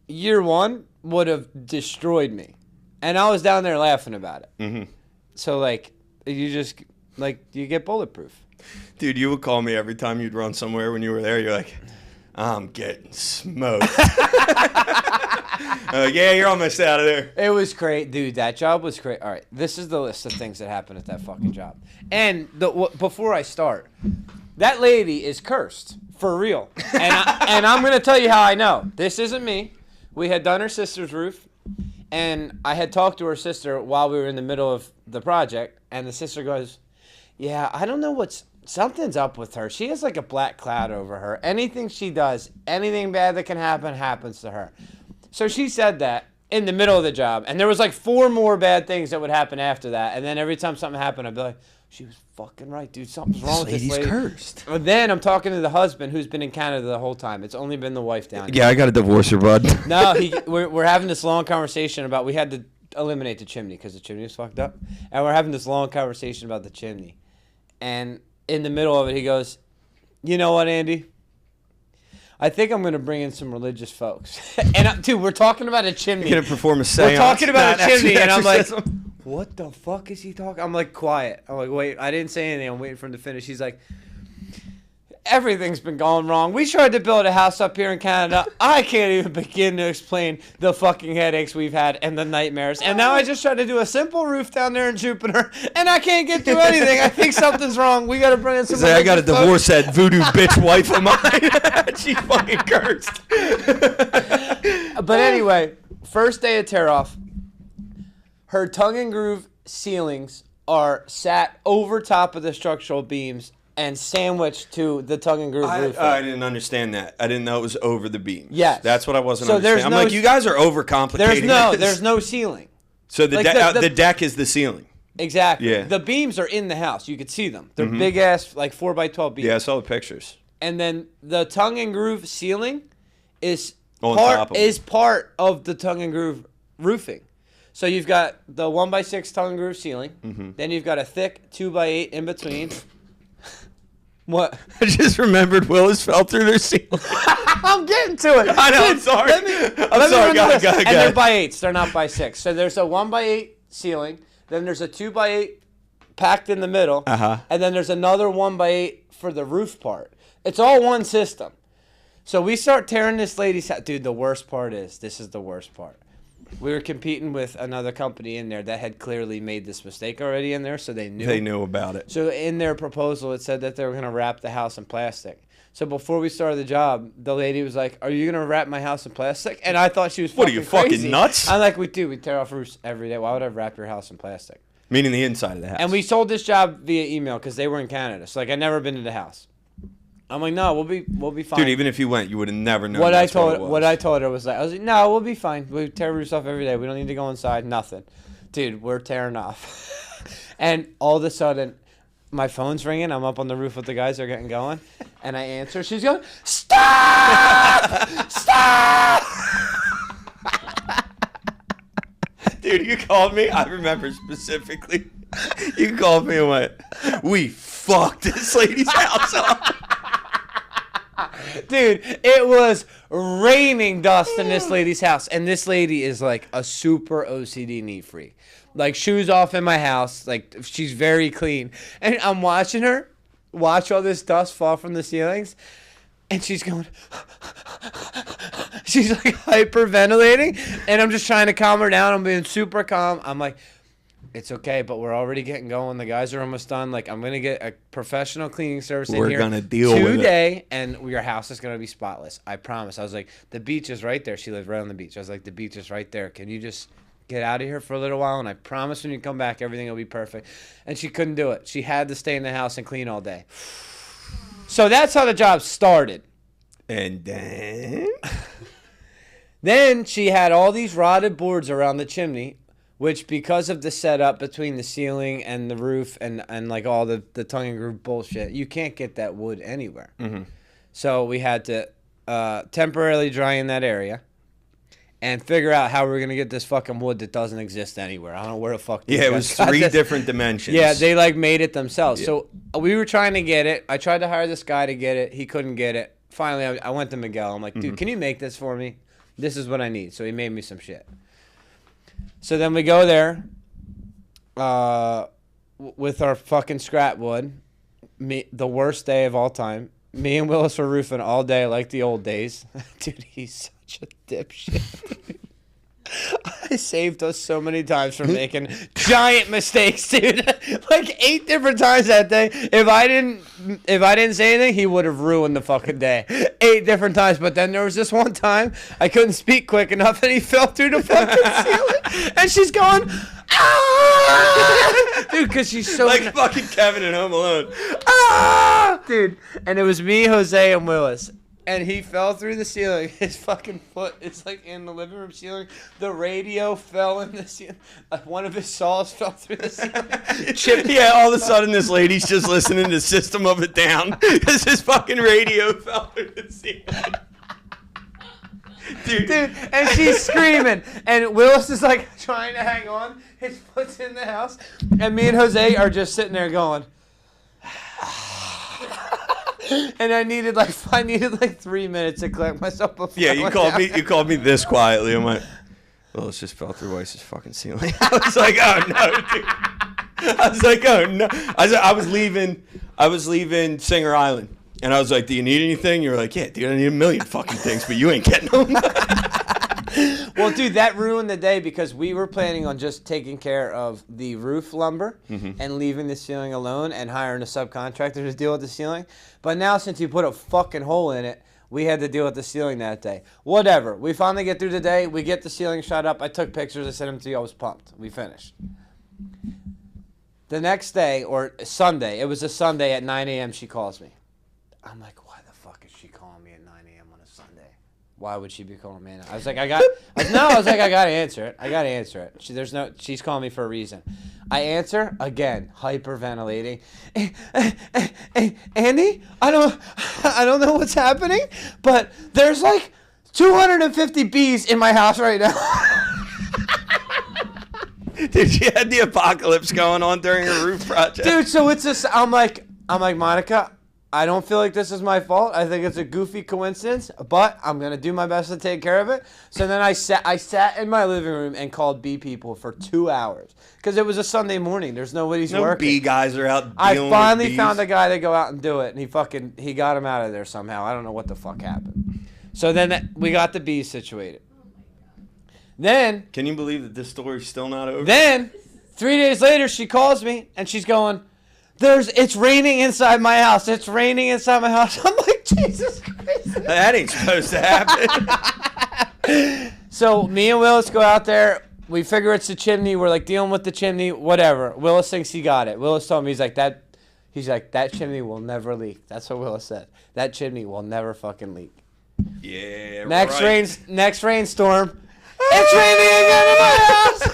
year 1, would have destroyed me, and I was down there laughing about it. Mm-hmm. So like, you get bulletproof. Dude, you would call me every time you'd run somewhere when you were there. You're like, I'm getting smoked. Yeah, you're almost out of there. It was great, dude. That job was great. All right, this is the list of things that happened at that fucking job. And before I start, that lady is cursed for real. And I'm gonna tell you how I know. This isn't me. We had done her sister's roof, and I had talked to her sister while we were in the middle of the project. And the sister goes, "Yeah, I don't know something's up with her. She has like a black cloud over her. Anything she does, anything bad that can happen, happens to her." So she said that in the middle of the job, and there was like 4 more bad things that would happen after that. And then every time something happened, I'd be like, she was fucking right, dude. Something's wrong with this lady. This lady's cursed. But then I'm talking to the husband who's been in Canada the whole time. It's only been the wife down here. Yeah, I got to divorce her, bud. No, we're having this long conversation about we had to eliminate the chimney because the chimney was fucked up. And we're having this long conversation about the chimney. And in the middle of it, he goes, you know what, Andy? I think I'm gonna bring in some religious folks. And dude, we're talking about a chimney. You're gonna perform a seance. We're talking about a chimney, and I'm like, exorcism. what the fuck is he talking? I'm like, quiet. I'm like, wait, I didn't say anything. I'm waiting for him to finish. He's like, everything's been going wrong. We tried to build a house up here in Canada. I can't even begin to explain the fucking headaches we've had and the nightmares. And now I just tried to do a simple roof down there in Jupiter, and I can't get through anything. I think something's wrong. We got to bring in some. I got to divorce that voodoo bitch wife of mine. She fucking cursed. But anyway, first day of tear off. Her tongue and groove ceilings are sat over top of the structural beams and sandwiched to the tongue and groove roof. I didn't understand that. I didn't know it was over the beams. Yes. That's what I wasn't So understanding. I'm like, you guys are overcomplicating this. There's no ceiling. So the, like the deck is the ceiling. Exactly. Yeah. The beams are in the house. You could see them. They're big ass, like 4x12 beams. Yeah, I saw the pictures. And then the tongue and groove ceiling is On top of it. part of the tongue and groove roofing. So you've got the 1x6 tongue and groove ceiling. Then you've got a thick 2x8 in between. What? I just remembered Willis fell through their ceiling. I'm getting to it. I know, Dude, I'm sorry. Let me Go run this. ahead. And they're by 8s. They're not by 6. So there's a 1x8 ceiling. Then there's a 2x8 packed in the middle. And then there's another 1x8 for the roof part. It's all one system. So we start tearing this lady's house. Dude, the worst part is, this is the worst part. We were competing with another company in there that had clearly made this mistake already in there, so they knew. They knew about it. So in their proposal, it said that they were going to wrap the house in plastic. So before we started the job, the lady was like, "Are you going to wrap my house in plastic?" And I thought she was What are you, crazy. fucking nuts? I'm like, we tear off roofs every day. Why would I wrap your house in plastic? Meaning the inside of the house. And we sold this job via email because they were in Canada. So like, I'd never been to the house. I'm like, no, we'll be fine. Dude, even if you went, you would have never known. What I it was. told her was like, I was like, no, we'll be fine. We tear roofs off every day. We don't need to go inside. Nothing, dude. We're tearing off, and all of a sudden, my phone's ringing. I'm up on the roof with the guys. They're getting going, and I answer. She's going, stop, stop. Dude, you called me. I remember specifically. You called me and went, "We fucked this lady's house up." Dude, it was raining dust in this lady's house. And this lady is like a super OCD neat freak. Like, shoes off in my house. Like, she's very clean. And I'm watching her watch all this dust fall from the ceilings. And she's going, she's like hyperventilating. And I'm just trying to calm her down. I'm being super calm. I'm like, it's okay, but we're already getting going. The guys are almost done. Like, I'm going to get a professional cleaning service in here. We're going to deal with it. Today, and your house is going to be spotless. I promise. I was like, the beach is right there. She lived right on the beach. I was like, the beach is right there. Can you just get out of here for a little while? And I promise when you come back, everything will be perfect. And she couldn't do it. She had to stay in the house and clean all day. So that's how the job started. And then she had all these rotted boards around the chimney, which because of the setup between the ceiling and the roof and like all the tongue and groove bullshit, you can't get that wood anywhere. So we had to temporarily dry in that area and figure out how we're going to get this fucking wood that doesn't exist anywhere. I don't know where the fuck. yeah, it was 3 different dimensions. Yeah, they like made it themselves. Yeah. So we were trying to get it. I tried to hire this guy to get it. He couldn't get it. Finally, I went to Miguel. I'm like, dude, can you make this for me? This is what I need. So he made me some shit. So then we go there with our fucking scrap wood. The worst day of all time. Me and Willis were roofing all day like the old days. Dude, he's such a dipshit. I saved us so many times from making giant mistakes, dude. Like 8 different times that day. If I didn't say anything, he would have ruined the fucking day. 8 different times. But then there was this one time I couldn't speak quick enough and he fell through the fucking ceiling. And she's going, ah! Dude, because she's so like fucking Kevin in Home Alone. Ah! Dude. And it was me, Jose, and Willis. And he fell through the ceiling. His fucking foot is like in the living room ceiling. The radio fell in the ceiling. Like one of his saws fell through the ceiling. Yeah, all of a sudden this lady's just listening to System of a Down because his fucking radio fell through the ceiling. Dude, and she's screaming. And Willis is like trying to hang on. His foot's in the house. And me and Jose are just sitting there going... And I needed like 3 minutes to collect myself before Yeah, I you went called down. me. You called me this quietly. I'm like, well, it's just fell through Weiss's fucking ceiling. I was like, oh no, dude. I was like, oh no. I was leaving Singer Island, and I was like, do you need anything? You were like, yeah, dude, I need a million fucking things, but you ain't getting them. Well, dude, that ruined the day because we were planning on just taking care of the roof lumber and leaving the ceiling alone and hiring a subcontractor to deal with the ceiling. But now, since you put a fucking hole in it, we had to deal with the ceiling that day. Whatever. We finally get through the day. We get the ceiling shot up. I took pictures. I sent them to you. I was pumped. We finished. The next day, or Sunday, it was a Sunday at 9 a.m. she calls me. I'm like, why the fuck is she calling me at 9 a.m. on a Sunday? Why would she be calling me? I was like, I gotta answer it. She's calling me for a reason. I answer, again, hyperventilating. Andy, I don't know what's happening, but there's like 250 bees in my house right now. Dude, she had the apocalypse going on during her roof project. Dude, so I'm like, Monica, I don't feel like this is my fault. I think it's a goofy coincidence, but I'm gonna do my best to take care of it. So then I sat in my living room and called bee people for 2 hours because it was a Sunday morning. There's nobody's No working. bee guys are out I dealing finally with bees. found a guy to go out and do it, and he got him out of there somehow. I don't know what the fuck happened. So then we got the bees situated. Then Can you believe that this story's still not over? 3 days later, she calls me and she's going, it's raining inside my house. It's raining inside my house. I'm like, Jesus Christ. That ain't supposed to happen. So me and Willis go out there. We figure it's the chimney. We're like dealing with the chimney, whatever. Willis thinks he got it. Willis told me, he's like, that chimney will never leak. That's what Willis said. That chimney will never fucking leak. Yeah, Next right. rainstorm. It's raining again in my house.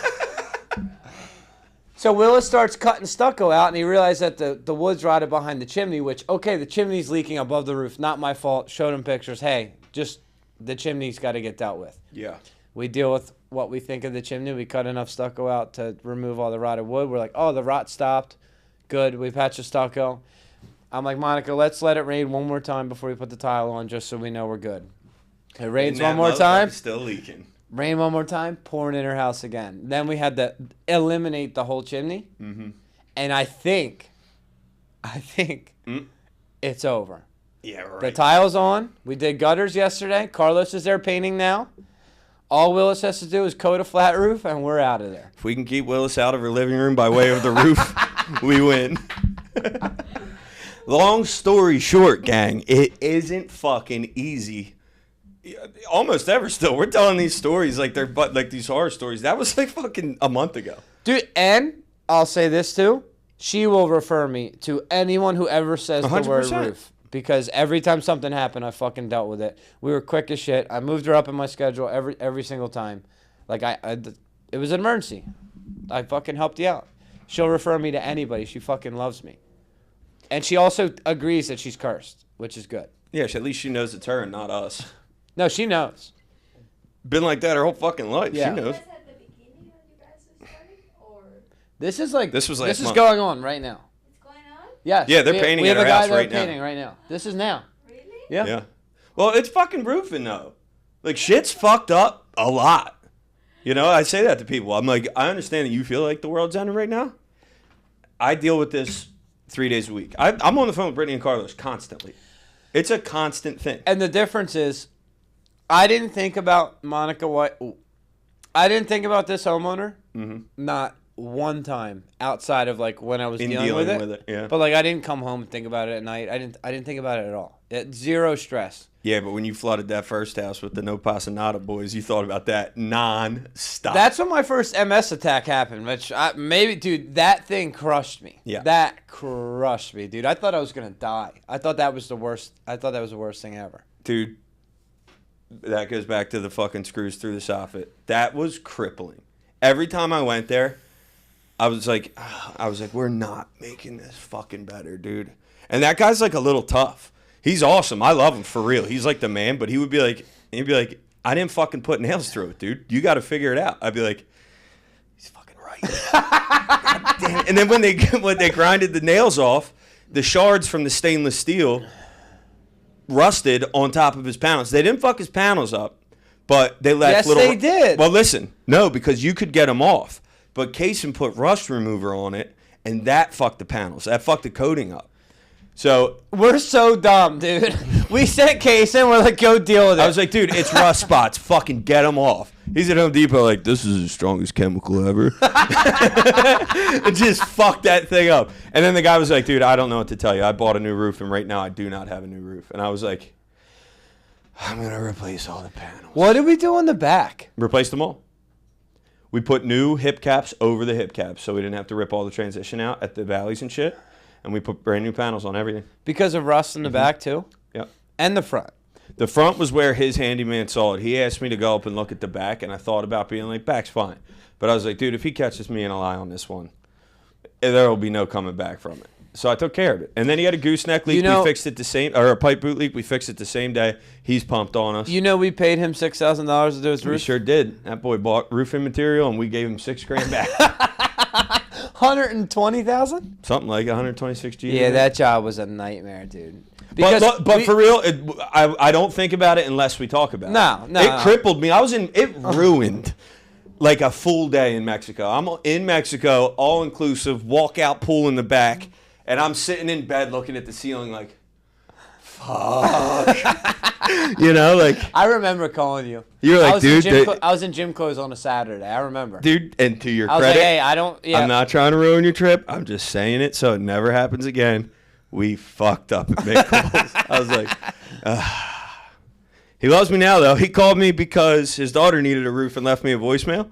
So Willis starts cutting stucco out, and he realized that the wood's rotted behind the chimney, which, okay, the chimney's leaking above the roof. Not my fault. Showed him pictures. Hey, just the chimney's got to get dealt with. Yeah. We deal with what we think of the chimney. We cut enough stucco out to remove all the rotted wood. We're like, oh, the rot stopped. Good. We patched the stucco. I'm like, Monica, let's let it rain one more time before we put the tile on, just so we know we're good. It rains one more time. Still leaking. Rain one more time, pouring in her house again. Then we had to eliminate the whole chimney. Mm-hmm. And I think it's over. Yeah, right. The tile's on. We did gutters yesterday. Carlos is there painting now. All Willis has to do is coat a flat roof, and we're out of there. If we can keep Willis out of her living room by way of the roof, we win. Long story short, gang, it isn't fucking easy. Almost ever still. We're telling these stories like they're like these horror stories. That was like fucking a month ago. Dude, and I'll say this too. She will refer me to anyone who ever says the word 100%. roof. Because every time something happened, I fucking dealt with it. We were quick as shit. I moved her up in my schedule every single time. Like, it was an emergency. I fucking helped you out. She'll refer me to anybody. She fucking loves me. And she also agrees that she's cursed, which is good. Yeah, at least she knows it's her and not us. No, she knows. Been like that her whole fucking life. Yeah. She knows. Was that the beginning of you guys' story, or This is like This was last this is month. going on right now. it's going on? Yes. Yeah, they're painting we at have our a guy house there right now. painting right now. This is now. Really? Yeah. Yeah. Well, it's fucking roofing though. Like shit's fucked up a lot. You know, I say that to people. I'm like, I understand that you feel like the world's ending right now. I deal with this 3 days a week. I'm on the phone with Brittany and Carlos constantly. It's a constant thing. And the difference is, I didn't think about Monica White. I didn't think about this homeowner. Mm-hmm. Not one time outside of like when I was dealing with it. Yeah. But like I didn't come home and think about it at night. I didn't think about it at all. Zero stress. Yeah, but when you flooded that first house with the No Pasa Nada boys, you thought about that non-stop. That's when my first MS attack happened, which dude, that thing crushed me. Yeah. That crushed me, dude. I thought I was gonna die. I thought that was the worst. I thought that was the worst thing ever. Dude, that goes back to the fucking screws through the soffit. That was crippling. Every time I went there, I was like, we're not making this fucking better, dude. And that guy's like a little tough. He's awesome. I love him for real. He's like the man, but he'd be like, I didn't fucking put nails through it, dude. You got to figure it out. I'd be like, he's fucking right. God damn it. And then when they grinded the nails off, the shards from the stainless steel rusted on top of his panels. They didn't fuck his panels up, but they left Yes, little. they did. Well, listen, no, because you could get them off, but Kaysen put rust remover on it, and that fucked the panels. That fucked the coating up. So We're so dumb, dude. We sent Kaysen. We're like, go deal with it. I was like, dude, it's rust spots. Fucking get them off. He's at Home Depot like, this is the strongest chemical ever. It just fucked that thing up. And then the guy was like, dude, I don't know what to tell you. I bought a new roof, and right now I do not have a new roof. And I was like, I'm going to replace all the panels. What did we do on the back? Replace them all. We put new hip caps over the hip caps so we didn't have to rip all the transition out at the valleys and shit. And we put brand new panels on everything. Because of rust in the back, too? Yep. And the front. The front was where his handyman saw it. He asked me to go up and look at the back, and I thought about being like, back's fine. But I was like, dude, if he catches me in a lie on this one, there will be no coming back from it. So I took care of it. And then he had a gooseneck leak. We fixed it the same, or a pipe boot leak. We fixed it the same day. He's pumped on us. You know we paid him $6,000 to do his We roof? sure did. That boy bought roofing material, and we gave him $6,000 back. 120,000? Something like 126 G. Yeah, that job was a nightmare, dude. But for real, I don't think about it unless we talk about it. No. It crippled me. It ruined like a full day in Mexico. I'm in Mexico, all inclusive, walkout pool in the back, and I'm sitting in bed looking at the ceiling like, fuck. You know, like. I remember calling you. You're like, dude. I was in gym clothes on a Saturday. I remember. Dude, and to your I was credit, like, hey, I'm not trying to ruin your trip. I'm just saying it so it never happens again. We fucked up at McCool's. I was like, He loves me now, though. He called me because his daughter needed a roof and left me a voicemail.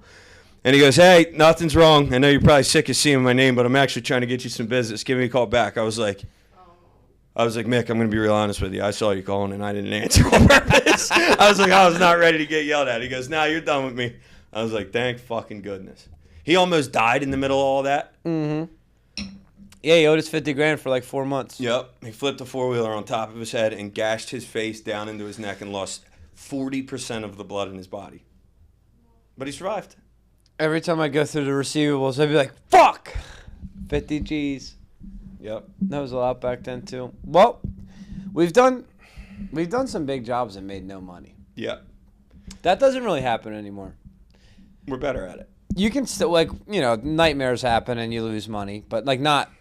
And he goes, hey, nothing's wrong. I know you're probably sick of seeing my name, but I'm actually trying to get you some business. Give me a call back. I was like, Mick, I'm going to be real honest with you. I saw you calling, and I didn't answer on purpose. I was like, I was not ready to get yelled at. He goes, nah, you're done with me. I was like, thank fucking goodness. He almost died in the middle of all that. Mm-hmm. Yeah, he owed us $50,000 for like 4 months. Yep. He flipped a four-wheeler on top of his head and gashed his face down into his neck and lost 40% of the blood in his body. But he survived. Every time I go through the receivables, I'd be like, fuck! 50 G's. Yep. That was a lot back then, too. Well, we've done some big jobs and made no money. Yep. That doesn't really happen anymore. We're better at it. You can still, like, nightmares happen and you lose money, but, like, not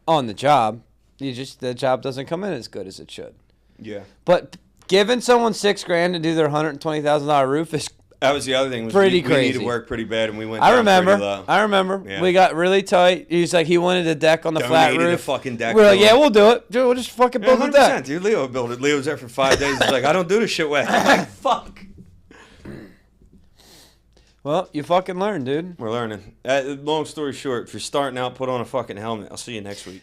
on the job. The job doesn't come in as good as it should. Yeah. But giving someone $6,000 to do their $120,000 roof is That was the other thing. Was pretty we crazy. We needed work pretty bad, and we went. I down pretty remember. low. I remember. Yeah. We got really tight. He was like, he wanted a deck on the flat Donated roof. a fucking deck. We're like, to yeah, him. we'll do it. Dude, we'll just fucking build the deck. Dude, Leo built it. Leo was there for 5 days. He's like, I don't do this shit way. I'm like, fuck. Well, you fucking learn, dude. We're learning. Long story short, if you're starting out, put on a fucking helmet. I'll see you next week.